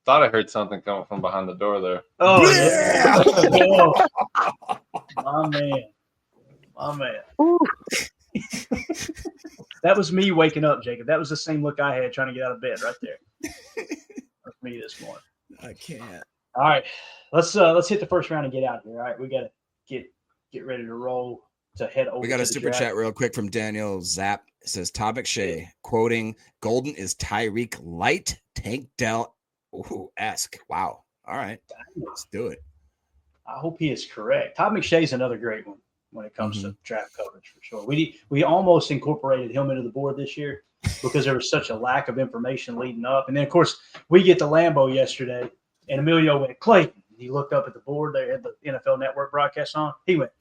I heard something coming from behind the door there. Oh yeah. My man. That was me waking up, Jacob. That was the same look I had trying to get out of bed right there. That's me this morning. I can't. All right. Let's hit the first round and get out of here. All right. We gotta get ready to roll to head over. We got to a super chat real quick from Daniel Zapp. It says Todd McShay, quoting, Golden is Tyreek Light, Tank Dell esque. Wow. All right. Let's do it. I hope he is correct. Todd McShay is another great one when it comes to draft coverage for sure. We almost incorporated him into the board this year because there was such a lack of information leading up. And then of course we get to Lambeau yesterday and Emilio went Clayton. He looked up at the board. They had the NFL Network broadcast on. He went,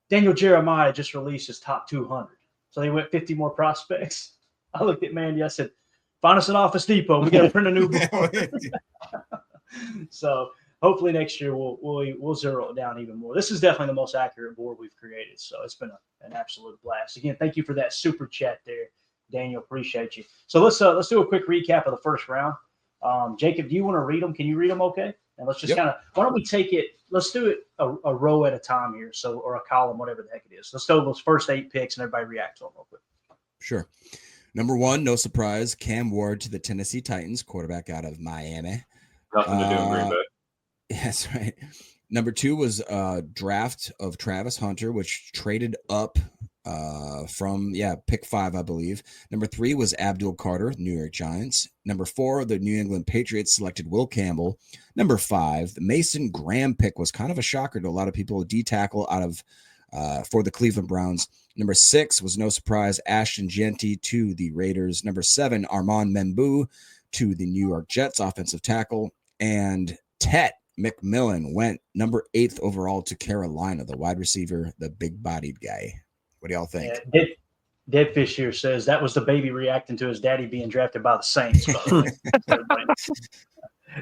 Daniel Jeremiah just released his top 200. So they went 50 more prospects. I looked at Mandy. I said, find us an Office Depot. We got to print a new board. So hopefully next year we'll zero it down even more. This is definitely the most accurate board we've created. So it's been an absolute blast. Again, thank you for that super chat there, Daniel. Appreciate you. So let's do a quick recap of the first round. Jacob, do you want to read them? Can you read them okay? And let's just why don't we take it, let's do it a row at a time here. So, or a column, whatever the heck it is. Let's do those first 8 picks and everybody react to them real quick. Sure. Number 1, no surprise, Cam Ward to the Tennessee Titans, quarterback out of Miami. Nothing to do in Green Bay. That's right. Number 2 was a draft of Travis Hunter, which traded up from pick 5, I believe. Number 3 was Abdul Carter, New York Giants. Number 4, the New England Patriots selected Will Campbell. Number 5, the Mason Graham pick was kind of a shocker to a lot of people. D tackle out of for the Cleveland Browns. Number 6 was no surprise, Ashton Jeanty to the Raiders. Number 7, Armand Membou to the New York Jets offensive tackle. And Tet McMillan went number 8th overall to Carolina, the wide receiver, the big-bodied guy. What do y'all think? Yeah, Deadfish here says that was the baby reacting to his daddy being drafted by the Saints.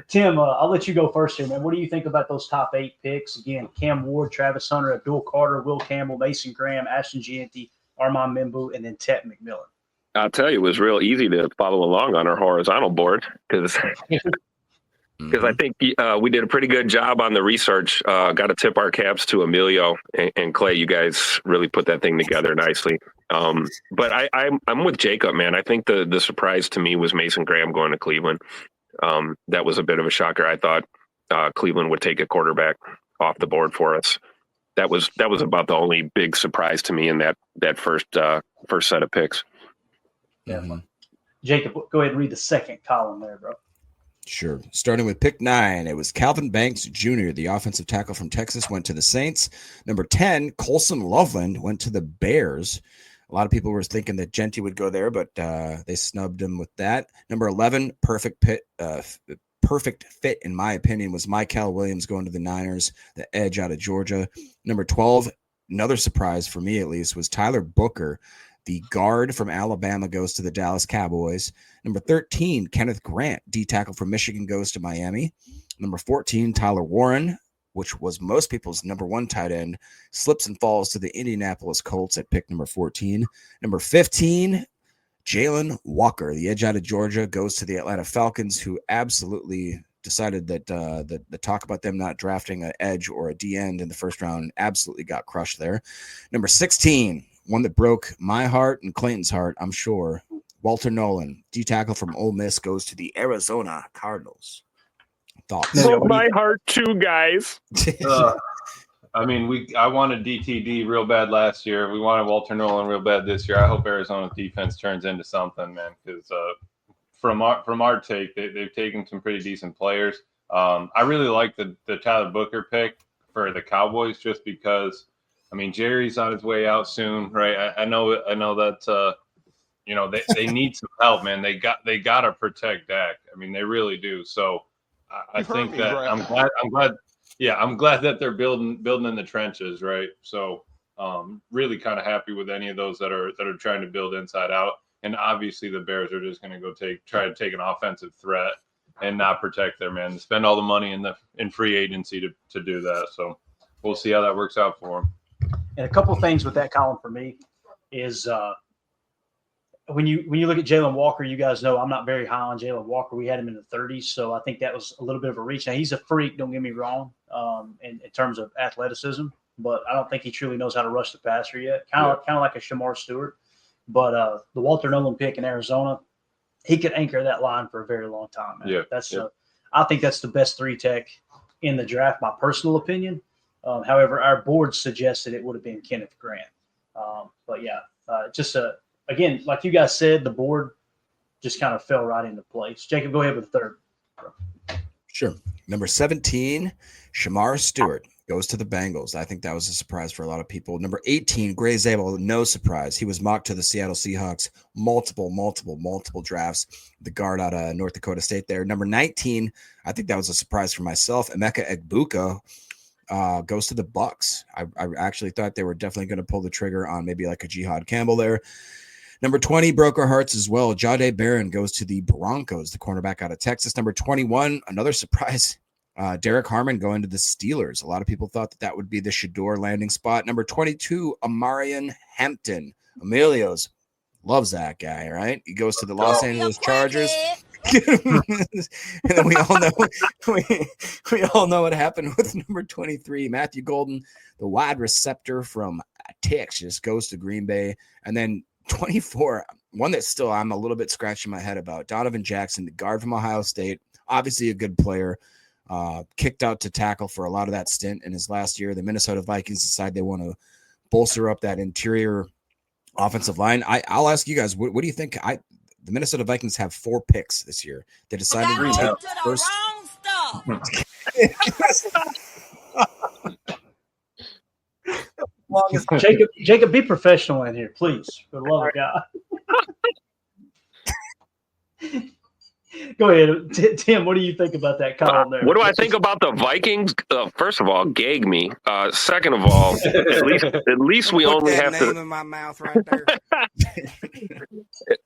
Tim, I'll let you go first here, man. What do you think about those top 8 picks? Again, Cam Ward, Travis Hunter, Abdul Carter, Will Campbell, Mason Graham, Ashton Jeanty, Armand Membou, and then Tet McMillan. I'll tell you, it was real easy to follow along on our horizontal board because I think we did a pretty good job on the research. Got to tip our caps to Emilio and Clay. You guys really put that thing together nicely. But I'm with Jacob, man. I think the surprise to me was Mason Graham going to Cleveland. That was a bit of a shocker. I thought Cleveland would take a quarterback off the board for us. That was about the only big surprise to me in that first set of picks. Yeah. Jacob, go ahead and read the second column there, bro. Sure. Starting with pick 9, it was Calvin Banks Jr., the offensive tackle from Texas, went to the Saints. Number 10, Colson Loveland went to the Bears. A lot of people were thinking that Jeanty would go there, but they snubbed him with that. Number 11, perfect fit, in my opinion, was Mykel Williams going to the Niners, the edge out of Georgia. Number 12, another surprise for me at least, was Tyler Booker. The guard from Alabama goes to the Dallas Cowboys. Number 13, Kenneth Grant, D tackle from Michigan, goes to Miami. Number 14, Tyler Warren, which was most people's number 1 tight end, slips and falls to the Indianapolis Colts at pick number 14. Number 15, Jalen Walker, the edge out of Georgia, goes to the Atlanta Falcons, who absolutely decided that the talk about them not drafting an edge or a D end in the first round absolutely got crushed there. Number 16, one that broke my heart and Clayton's heart, I'm sure, Walter Nolan, D tackle from Ole Miss, goes to the Arizona Cardinals. Thoughts? Broke my heart too, guys. I mean, I wanted DTD real bad last year. We wanted Walter Nolan real bad this year. I hope Arizona's defense turns into something, man, because from our take, they've taken some pretty decent players. I really like the Tyler Booker pick for the Cowboys just because, I mean, Jerry's on his way out soon, right? I know that they need some help, man. They got to protect Dak. I mean, they really do. So I think that I'm glad that they're building in the trenches, right? So really kind of happy with any of those that are trying to build inside out. And obviously the Bears are just going to go try to take an offensive threat and not protect their men. Spend all the money in free agency to do that. So we'll see how that works out for them. And a couple of things with that column for me is when you look at Jalen Walker, you guys know I'm not very high on Jalen Walker. We had him in the 30s, so I think that was a little bit of a reach. Now, he's a freak, don't get me wrong, in terms of athleticism, but I don't think he truly knows how to rush the passer yet. Kind of like a Shamar Stewart. But the Walter Nolan pick in Arizona, he could anchor that line for a very long time. Man. Yeah, I think that's the best 3 tech in the draft, my personal opinion. However, our board suggested it would have been Kenneth Grant. But yeah, again, like you guys said, the board just kind of fell right into place. Jacob, go ahead with the third. Sure. Number 17, Shamar Stewart goes to the Bengals. I think that was a surprise for a lot of people. Number 18, Gray Zabel, no surprise. He was mocked to the Seattle Seahawks multiple drafts. The guard out of North Dakota State there. Number 19, I think that was a surprise for myself. Emeka Egbuka goes to the Bucks. I actually thought they were definitely going to pull the trigger on maybe like a Jihad Campbell there. Number 20 broke our hearts as well. Jahdae Barron goes to the Broncos, the cornerback out of Texas. Number 21, another surprise. Derek Harmon going to the Steelers. A lot of people thought that would be the Shador landing spot. Number 22, Amarian Hampton. Emilio's loves that guy, right? He goes to the Los Angeles Chargers. And then we all know what happened with number 23, Matthew Golden, the wide receiver from Texas, goes to Green Bay. And then 24, one that still I'm a little bit scratching my head about, Donovan Jackson, the guard from Ohio State, obviously a good player, kicked out to tackle for a lot of that stint in his last year. The Minnesota Vikings decide they want to bolster up that interior offensive line. I'll ask you guys, what do you think? The Minnesota Vikings have 4 picks this year. They decided to take first. Jacob, be professional in here, please. For the love of God. Go ahead, Tim. What do you think about that column there? What do I think about the Vikings? First of all, gag me. Second of all, at least we only have to. In my mouth right there.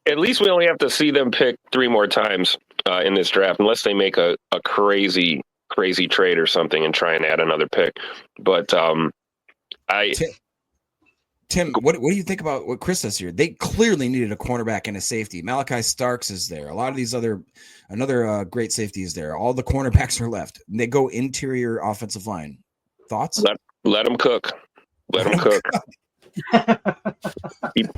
At least we only have to see them pick 3 more times in this draft, unless they make a crazy trade or something and try and add another pick. But Tim, what do you think about what Chris says here? They clearly needed a cornerback and a safety. Malachi Starks is there. A lot of these another great safety is there. All the cornerbacks are left. They go interior offensive line. Thoughts? Let them cook. Let them cook.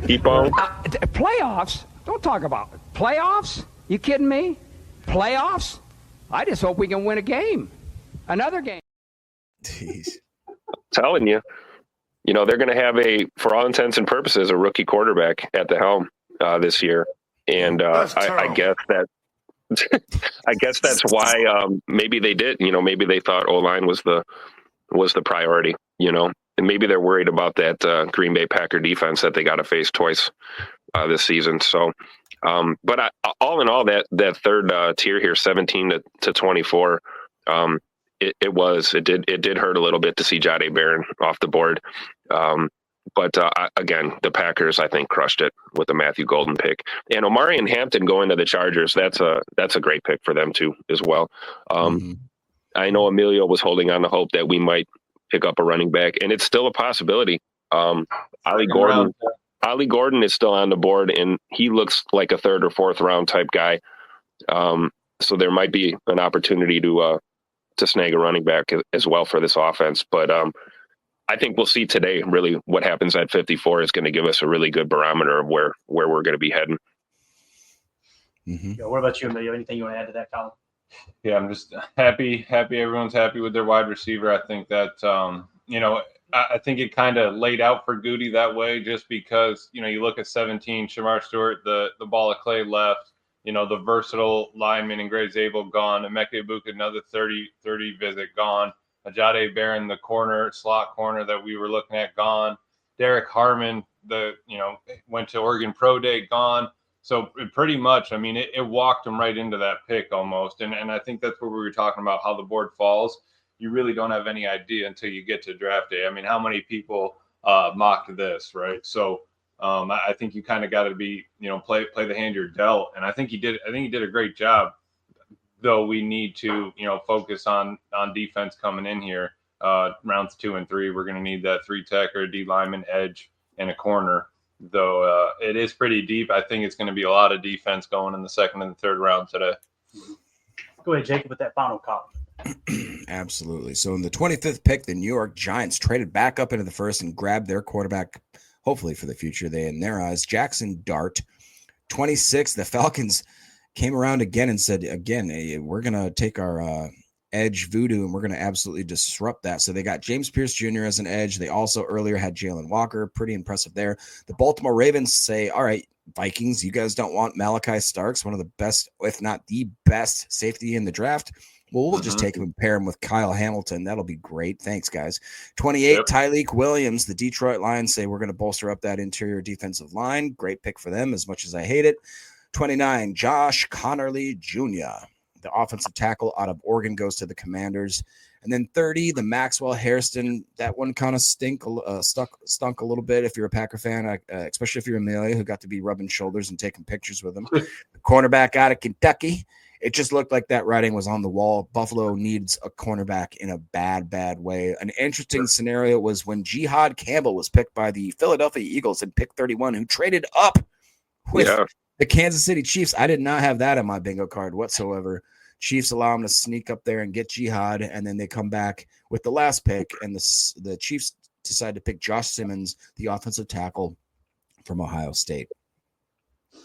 Keep on. Playoffs? Don't talk about it. Playoffs? You kidding me? Playoffs? I just hope we can win a game. Another game. Jeez. I'm telling you. They're going to have for all intents and purposes, a rookie quarterback at the helm this year, and I guess that's why maybe they did. Maybe they thought O-line was the priority. And maybe they're worried about that Green Bay Packer defense that they got to face twice this season. So, but all in all, that third tier here, 17 to 24. It did hurt a little bit to see Jahdae Barron off the board. But again, the Packers, I think, crushed it with the Matthew Golden pick. And Omarion Hampton going to the Chargers, that's a great pick for them too, as well. I know Emilio was holding on to hope that we might pick up a running back, and it's still a possibility. Ollie Gordon is still on the board, and he looks like a 3rd or 4th round type guy. So there might be an opportunity to snag a running back as well for this offense. But I think we'll see today really what happens at 54 is going to give us a really good barometer of where we're going to be heading. Mm-hmm. Yeah, what about you, Emilio? Anything you want to add to that, Colin? Yeah, I'm just happy everyone's happy with their wide receiver. I think that, I think it kind of laid out for Goody that way just because, you look at 17, Shamar Stewart, the ball of clay left, the versatile lineman and Gray Zabel gone, Emeka Ibuka, another 30 visit gone, Jahdae Barron, the slot corner that we were looking at, gone, Derek Harmon, went to Oregon Pro Day, gone. So pretty much, it walked him right into that pick almost. And I think that's what we were talking about, how the board falls. You really don't have any idea until you get to draft day. How many people mocked this, right? So I think you kind of got to be, play the hand you're dealt. And I think he did a great job, though we need to, focus on defense coming in here. Rounds 2 and 3, we're going to need that 3 tech or a D lineman, edge, and a corner. Though it is pretty deep. I think it's going to be a lot of defense going in the 2nd and the 3rd round today. Go ahead, Jacob, with that final column. Absolutely. So in the 25th pick, the New York Giants traded back up into the 1st and grabbed their quarterback, hopefully for the future, in their eyes, Jackson Dart. 26, the Falcons came around again and said, hey, we're going to take our edge voodoo and we're going to absolutely disrupt that. So they got James Pierce Jr. as an edge. They also earlier had Jalen Walker. Pretty impressive there. The Baltimore Ravens say, all right, Vikings, you guys don't want Malachi Starks, one of the best, if not the best safety in the draft. Well, we'll just take him and pair him with Kyle Hamilton. That'll be great. Thanks, guys. 28, Tyleik Williams. The Detroit Lions say we're going to bolster up that interior defensive line. Great pick for them, as much as I hate it. 29, Josh Connerly Jr., the offensive tackle out of Oregon, goes to the Commanders. And then 30, the Maxwell Hairston. That one kind of stunk a little bit if you're a Packer fan, especially if you're Amelia, who got to be rubbing shoulders and taking pictures with him. The cornerback out of Kentucky. It just looked like that writing was on the wall. Buffalo needs a cornerback in a bad way. An interesting scenario was when Jihad Campbell was picked by the Philadelphia Eagles at pick 31, who traded up with the Kansas City Chiefs. I did not have that on my bingo card whatsoever. Chiefs allow them to sneak up there and get Jihad, and then they come back with the last pick, and the Chiefs decide to pick Josh Simmons, the offensive tackle from Ohio State.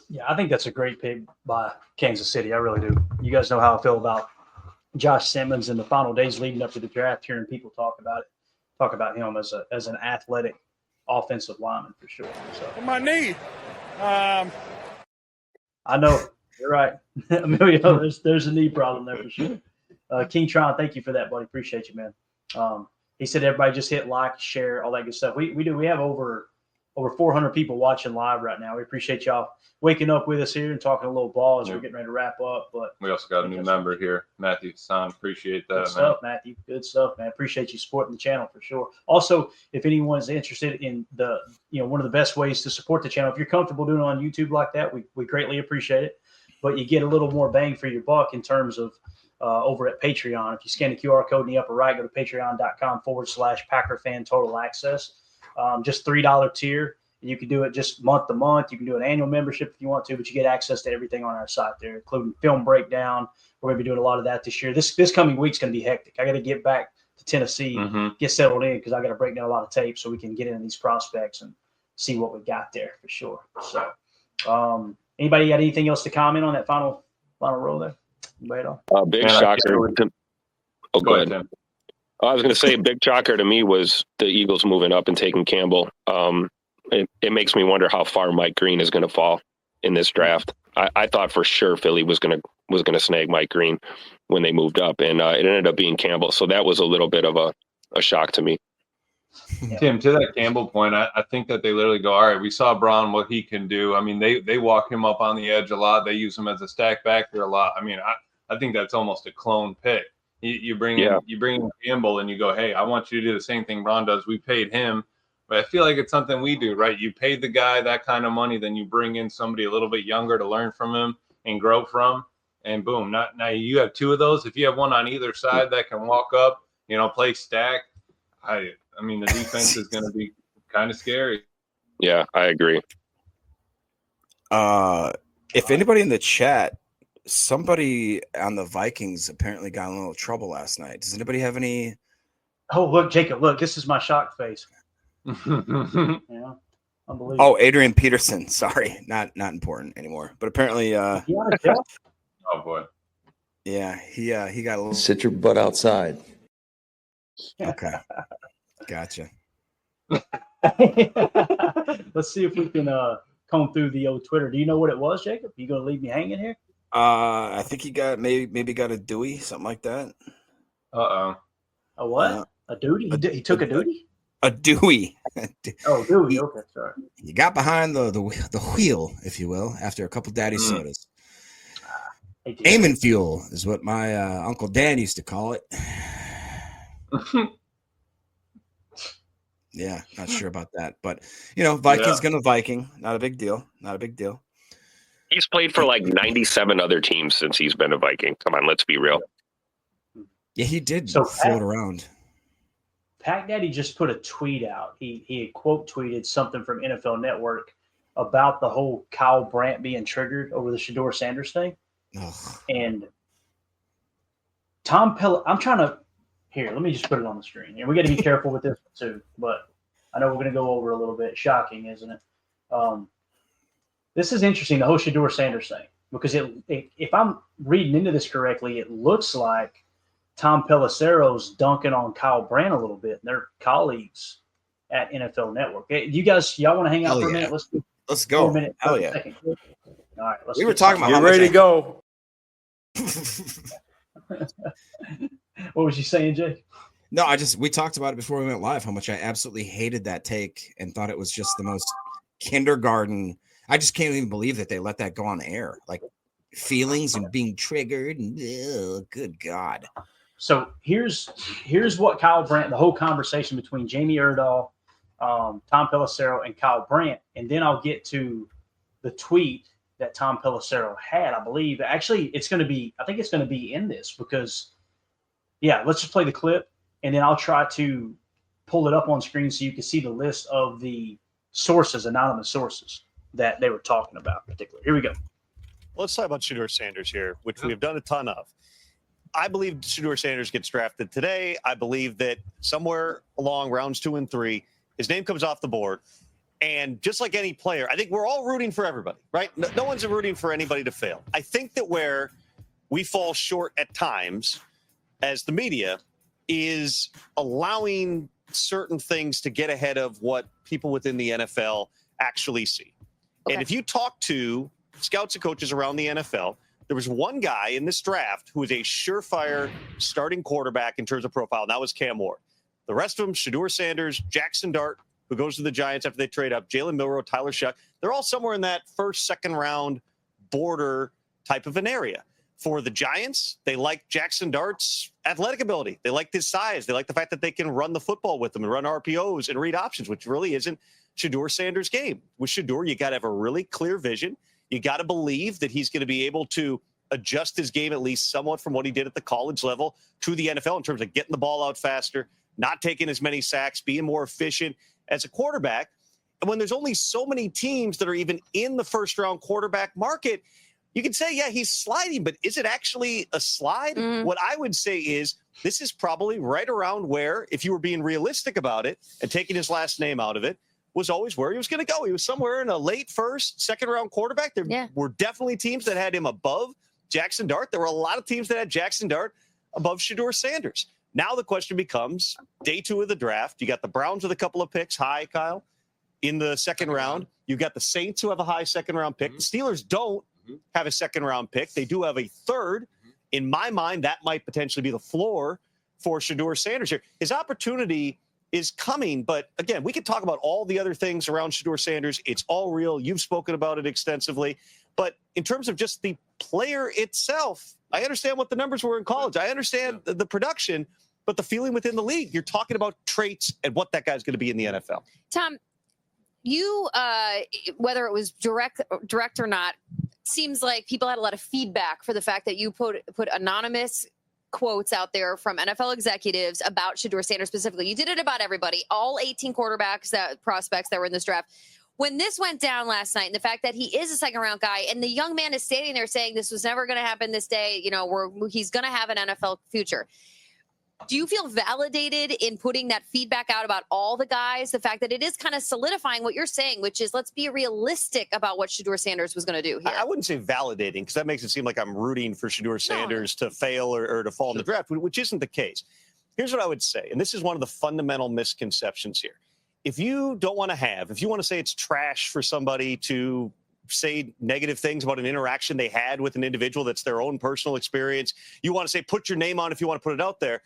Yeah, I think that's a great pick by Kansas City. I really do. You guys know how I feel about Josh Simmons in the final days leading up to the draft, hearing people talk about him as an athletic offensive lineman for sure. So my knee. I know. You're right. Emilio, there's a knee problem there for sure. King Tron, thank you for that, buddy. Appreciate you, man. he said everybody just hit like, share, all that good stuff. We do. We have over 400 people watching live right now. We appreciate y'all waking up with us here and talking a little ball as we're getting ready to wrap up. But we also got a new member here, Matthew Hassan. Appreciate that, good stuff, Matthew. Good stuff, man. Appreciate you supporting the channel for sure. Also, if anyone's interested in one of the best ways to support the channel, if you're comfortable doing it on YouTube like that, we greatly appreciate it. But you get a little more bang for your buck in terms of over at Patreon. If you scan the QR code in the upper right, go to patreon.com/Packer Fan Total Access. Just $3 tier. And you can do it just month to month. You can do an annual membership if you want to, but you get access to everything on our site there, including film breakdown. We're going to be doing a lot of that this year. This coming week's going to be hectic. I got to get back to Tennessee, get settled in because I got to break down a lot of tape so we can get into these prospects and see what we got there for sure. So, anybody got anything else to comment on that final row there? Anybody at all? Big shocker. Go ahead. Tim. I was going to say a big shocker to me was the Eagles moving up and taking Campbell. It makes me wonder how far Mike Green is going to fall in this draft. I thought for sure Philly was going to snag Mike Green when they moved up, and it ended up being Campbell. So that was a little bit of a shock to me. Tim, to that Campbell point, I think that they literally go, all right, we saw Braun, what he can do. I mean, they walk him up on the edge a lot. They use him as a stack back there a lot. I mean, I think that's almost a clone pick. You bring in Campbell and you go, hey, I want you to do the same thing Braun does. We paid him. But I feel like it's something we do, right? You pay the guy that kind of money, then you bring in somebody a little bit younger to learn from him and grow from, and boom. Now you have two of those. If you have one on either side that can walk up, play stack, I mean, the defense is going to be kind of scary. Yeah, I agree. If anybody in the chat, somebody on the Vikings apparently got in a little trouble last night. Does anybody have any? Oh, look, Jacob, look, this is my shock face. Unbelievable. Oh, Adrian Peterson. Sorry, not important anymore. But apparently, oh boy, yeah, he got a little. Sit your butt outside. Okay, gotcha. Let's see if we can comb through the old Twitter. Do you know what it was, Jacob? You gonna leave me hanging here? I think he got maybe got a Dewey, something like that. A what? A duty? He took a duty? A Dewey. Oh, Dewey. Okay, sorry. He got behind the wheel, if you will, after a couple daddy sodas. Aiming fuel is what my Uncle Dan used to call it. Yeah, not sure about that, but Vikings gonna Viking. Not a big deal. He's played for like 97 other teams since he's been a Viking. Come on, let's be real. Yeah, he did float around. Pack Daddy just put a tweet out. He quote tweeted something from NFL Network about the whole Kyle Brandt being triggered over the Shedeur Sanders thing. Ugh. And Tom Pellet, I'm trying to let me just put it on the screen. And we got to be careful with this too, but I know we're going to go over a little bit. Shocking, isn't it? This is interesting, the whole Shedeur Sanders thing, because if I'm reading into this correctly, it looks like Tom Pelissero's dunking on Kyle Brandt a little bit, and they're colleagues at NFL Network. Hey, y'all want to hang out for a minute? Let's go. Hell yeah. All right. We were talking about how ready to go. What was you saying, Jay? No, we talked about it before we went live, how much I absolutely hated that take and thought it was just the most kindergarten. I just can't even believe that they let that go on air. Like feelings and being triggered. And good God. So here's what Kyle Brandt, the whole conversation between Jamie Erdahl, Tom Pelissero, and Kyle Brandt, and then I'll get to the tweet that Tom Pelissero had. I believe actually I think it's going to be in this because, let's just play the clip, and then I'll try to pull it up on screen so you can see the list of the sources, anonymous sources that they were talking about. Particularly, here we go. Let's talk about Shedeur Sanders here, which we've done a ton of. I believe Shedeur Sanders gets drafted today. I believe that somewhere along rounds 2 and 3, his name comes off the board. And just like any player, I think we're all rooting for everybody, right? No one's rooting for anybody to fail. I think that where we fall short at times as the media is allowing certain things to get ahead of what people within the NFL actually see. Okay. And if you talk to scouts and coaches around the NFL, there was one guy in this draft who was a surefire starting quarterback in terms of profile, and that was Cam Ward. The rest of them, Shedeur Sanders, Jackson Dart, who goes to the Giants after they trade up, Jalen Milroe, Tyler Shuck, they're all somewhere in that first, second round border type of an area. For the Giants, they like Jackson Dart's athletic ability. They like his size. They like the fact that they can run the football with him and run RPOs and read options, which really isn't Shedeur Sanders' game. With Shedeur, you got to have a really clear vision. You got to believe that he's going to be able to adjust his game at least somewhat from what he did at the college level to the NFL in terms of getting the ball out faster, not taking as many sacks, being more efficient as a quarterback. And when there's only so many teams that are even in the first-round quarterback market, you can say, yeah, he's sliding, but is it actually a slide? What I would say is this is probably right around where, if you were being realistic about it and taking his last name out of it, was always where he was going to go. He was somewhere in a late first, second-round quarterback. There were definitely teams that had him above Jackson Dart. There were a lot of teams that had Jackson Dart above Shedeur Sanders. Now the question becomes, day 2 of the draft, you got the Browns with a couple of picks high, Kyle, in the second round. You've got the Saints who have a high second-round pick. The Steelers don't have a second-round pick. They do have a third. In my mind, that might potentially be the floor for Shedeur Sanders here. His opportunity is coming, but again, we could talk about all the other things around Shedeur Sanders. It's all real. You've spoken about it extensively. But in terms of just the player itself, I understand what the numbers were in college. I understand the production, but the feeling within the league, you're talking about traits and what that guy's going to be in the NFL. Tom, you, whether it was direct or not, seems like people had a lot of feedback for the fact that you put anonymous quotes out there from NFL executives about Shedeur Sanders specifically. You did it about everybody, all 18 prospects that were in this draft. When this went down last night, and the fact that he is a second-round guy, and the young man is standing there saying this was never going to happen this day, he's going to have an NFL future. Do you feel validated in putting that feedback out about all the guys? The fact that it is kind of solidifying what you're saying, which is let's be realistic about what Shedeur Sanders was going to do here. I wouldn't say validating, because that makes it seem like I'm rooting for Shedeur Sanders to fail or to fall in the draft, which isn't the case. Here's what I would say, and this is one of the fundamental misconceptions here. If you want to say it's trash for somebody to say negative things about an interaction they had with an individual that's their own personal experience, you want to say put your name on if you want to put it out there,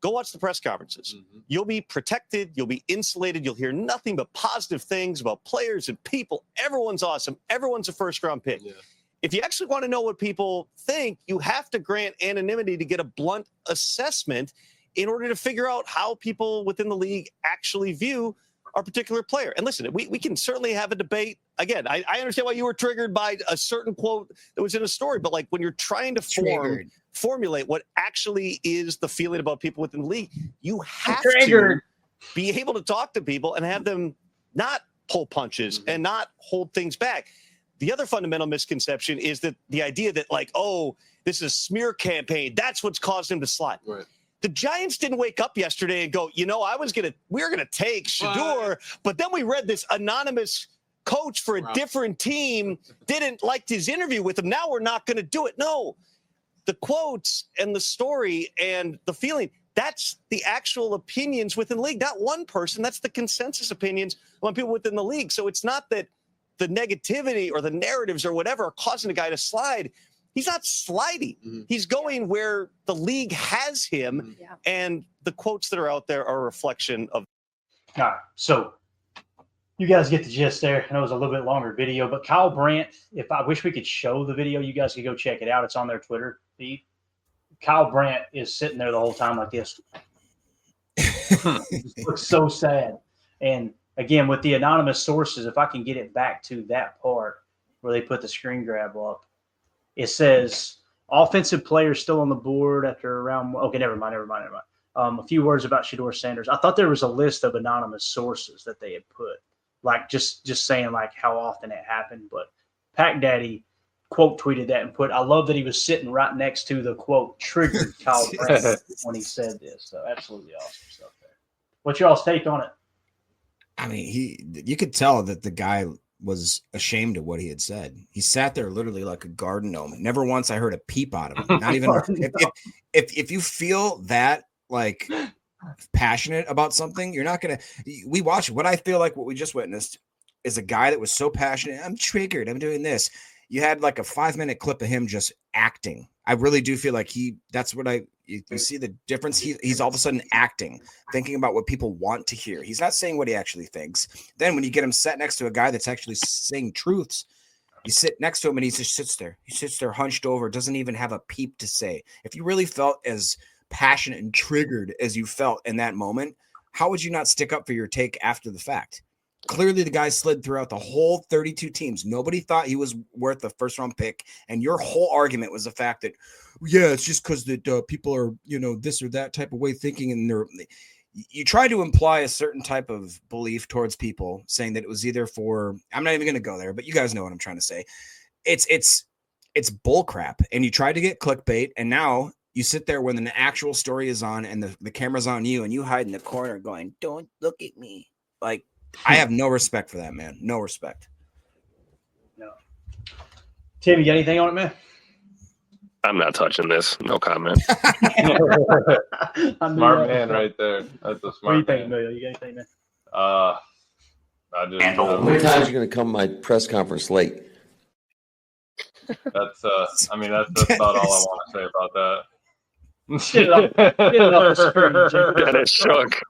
go watch the press conferences. You'll be protected. You'll be insulated. You'll hear nothing but positive things about players and people. Everyone's awesome. Everyone's a first-round pick. Yeah. If you actually want to know what people think, you have to grant anonymity to get a blunt assessment in order to figure out how people within the league actually view our particular player. And listen, we can certainly have a debate. Again, I understand why you were triggered by a certain quote that was in a story, but like when you're trying to formulate what actually is the feeling about people within the league, you have to be able to talk to people and have them not pull punches and not hold things back. The other fundamental misconception is that the idea that like, oh, this is a smear campaign, that's what's caused him to slide. Right. The Giants didn't wake up yesterday and go, we were going to take Shedeur, but then we read this anonymous coach for a different team didn't like his interview with him. Now we're not going to do it. No, the quotes and the story and the feeling, that's the actual opinions within the league, not one person. That's the consensus opinions among people within the league. So it's not that the negativity or the narratives or whatever are causing a guy to slide. He's not sliding. He's going where the league has him, and the quotes that are out there are a reflection of. All right, so you guys get the gist there. I know it was a little bit longer video, but Kyle Brandt, if I wish we could show the video, you guys could go check it out. It's on their Twitter feed. Kyle Brandt is sitting there the whole time like this. It looks so sad. And again, with the anonymous sources, if I can get it back to that part where they put the screen grab up, it says offensive players still on the board after around. Okay, never mind. A few words about Shedeur Sanders. I thought there was a list of anonymous sources that they had put, like just saying like how often it happened. But Pack Daddy quote tweeted that and put, I love that he was sitting right next to the quote triggered Kyle Brandt when he said this. So absolutely awesome stuff there. What's y'all's take on it? I mean, you could tell that the guy was ashamed of what he had said. He sat there literally like a garden gnome. Never once I heard a peep out of him. Not even if you feel that like passionate about something, you're not gonna. We watch what I feel like what we just witnessed is a guy that was so passionate. I'm triggered. I'm doing this. you had like a 5-minute clip of him just acting. I really do feel like that's what you see the difference. He's all of a sudden acting, thinking about what people want to hear. He's not saying what he actually thinks. Then when you get him sat next to a guy that's actually saying truths, you sit next to him and he just sits there. He sits there hunched over, doesn't even have a peep to say. If you really felt as passionate and triggered as you felt in that moment, how would you not stick up for your take after the fact? Clearly, the guy slid throughout the whole 32 teams. Nobody thought he was worth the first-round pick, and your whole argument was the fact that, yeah, it's just because that people are, this or that type of way thinking, and you try to imply a certain type of belief towards people, saying that it was either for. I'm not even going to go there, but you guys know what I'm trying to say. It's bull crap, and you try to get clickbait, and now you sit there when the actual story is on and the camera's on you, and you hide in the corner going, "Don't look at me," like. I have no respect for that, man. No respect. No. Tim, you got anything on it, man? I'm not touching this. No comment. Smart man right there. That's a smart man. What do you think, Emilio? You got anything, man? I just. How many times are you going to come to my press conference late? That's about all I want to say about that. Get it off the screen, Jake. Dennis Shook.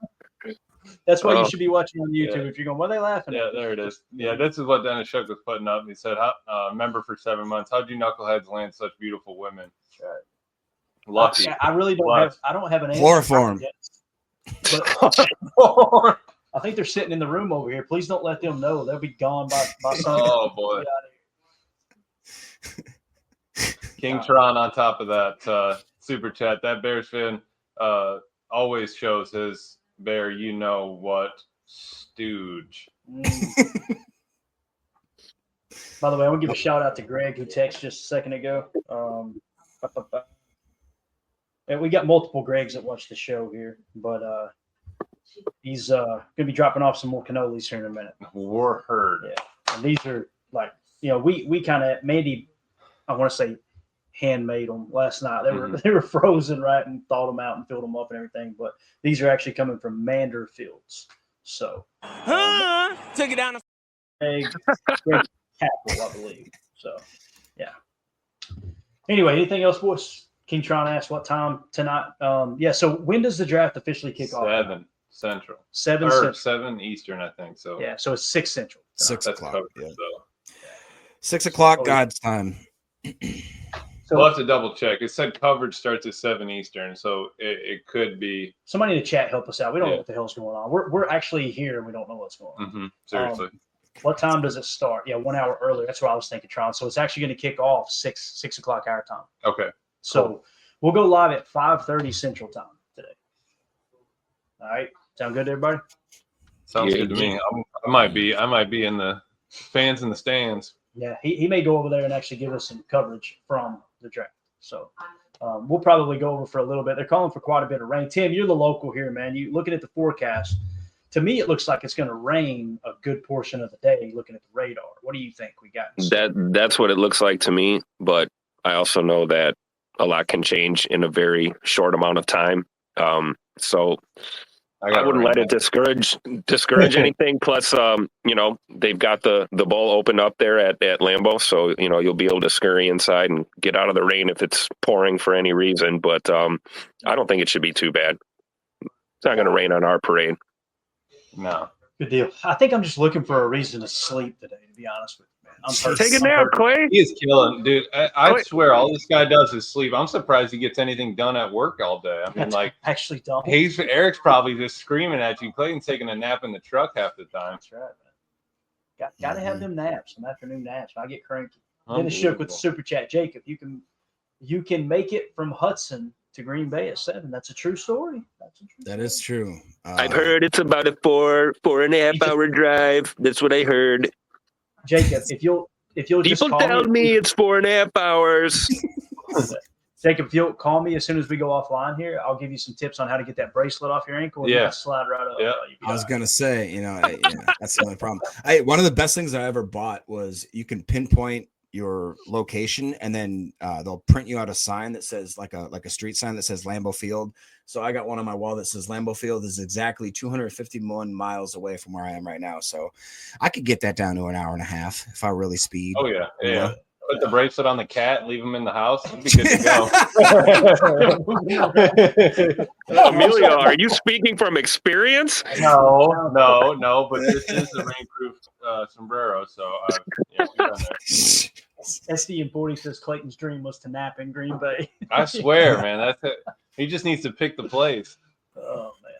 That's what you should be watching on YouTube. If you're going, what are they laughing at? Yeah, there it is. Yeah, this is what Dennis Shook was putting up. He said, member for 7 months. How'd you knuckleheads land such beautiful women? Lucky. I really don't have. I don't have an answer. Chloroform. But I think they're sitting in the room over here. Please don't let them know. They'll be gone by Sunday. Oh boy. King Tron on top of that super chat. That Bears fan always shows his Bear, what stooge. By the way, I want to give a shout out to Greg who texted just a second ago. And we got multiple Gregs that watch the show here, but he's going to be dropping off some more cannolis here in a minute. We're heard. Yeah, and these are like we kind of Mandy, I want to say, handmade them last night. They were frozen, right, and thawed them out and filled them up and everything. But these are actually coming from Mander Fields. So took it down. Great capital, I believe. So yeah. Anyway, anything else, boys? King Tron asked what time tonight. So when does the draft officially kick off? 7 Central. 7 Central. 7 Eastern, I think. So yeah, so it's 6 Central. 6 o'clock. Covered, yeah. So. 6 o'clock, God's time. So we'll have to double check. It said coverage starts at 7 Eastern, so it could be. Somebody in the chat help us out. We don't know what the hell's going on. We're actually here and we don't know what's going on. Mm-hmm. Seriously. What time does it start? Yeah, 1 hour earlier. That's what I was thinking, Tron. So it's actually going to kick off 6 o'clock our time. Okay. So we'll go live at 5:30 Central Time today. All right. Sound good to everybody? Sounds good to me. I might be in the fans in the stands. Yeah, he may go over there and actually give us some coverage from the draft. So we'll probably go over for a little bit. They're calling for quite a bit of rain. Tim, you're the local here, man. You looking at the forecast. To me, it looks like it's going to rain a good portion of the day looking at the radar. What do you think we got? That's what it looks like to me, but I also know that a lot can change in a very short amount of time. So I wouldn't let it discourage anything. Plus, they've got the bowl open up there at Lambeau, so you'll be able to scurry inside and get out of the rain if it's pouring for any reason. But I don't think it should be too bad. It's not going to rain on our parade. No. Good deal. I think I'm just looking for a reason to sleep today, to be honest with you, man. Take a nap, Clay. He is killing, dude. I swear, all this guy does is sleep. I'm surprised he gets anything done at work all day. I mean, like, actually done. Eric's probably just screaming at you. Clayton's taking a nap in the truck half the time. That's right, man. Got to have them naps, some afternoon naps. I get cranky. Dennis Shook with the super chat. Jacob, you can make it from Hudson to Green Bay at 7. That's a true story. That is true. I've heard it's about a 4.5 hour drive. That's what I heard. Jacob, if you'll people just call tell me it's 4.5 hours. Jacob, if you'll call me as soon as we go offline here, I'll give you some tips on how to get that bracelet off your ankle and you can slide right up. Yeah. I was gonna say, that's the only problem. One of the best things I ever bought was you can pinpoint your location and then they'll print you out a sign that says like a street sign that says Lambeau Field. So I got one on my wall that says Lambeau Field is exactly 251 miles away from where I am right now. So I could get that down to an hour and a half if I really speed. Oh yeah. Put the bracelet on the cat and leave him in the house. It'd be good to go. Emilio, are you speaking from experience? No. But this is a rainproof sombrero, so we've done that. SD and 40 says Clayton's dream was to nap in Green Bay. I swear, man, that's it. He just needs to pick the place. Oh man!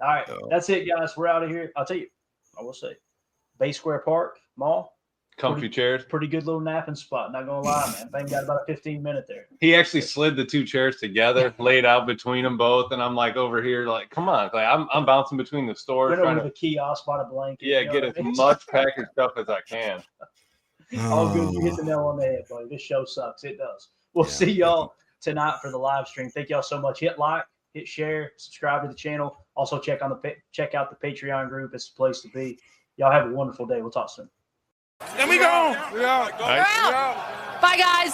All right, that's it, guys. We're out of here. I'll tell you. I will say, Bay Square Park Mall. Comfy chairs. Pretty good little napping spot. Not gonna lie, man. Bang got about a 15-minute there. He actually slid the two chairs together, laid out between them both, and I'm like over here, like, come on, like I'm bouncing between the stores, Went trying over to the kiosk, bought a blanket. get as much Packers stuff as I can. All good. You hit the nail on the head, buddy. This show sucks. It does. We'll see y'all tonight for the live stream. Thank y'all so much. Hit like, hit share, subscribe to the channel. Also check out the Patreon group. It's the place to be. Y'all have a wonderful day. We'll talk soon. Then we go. Bye, guys.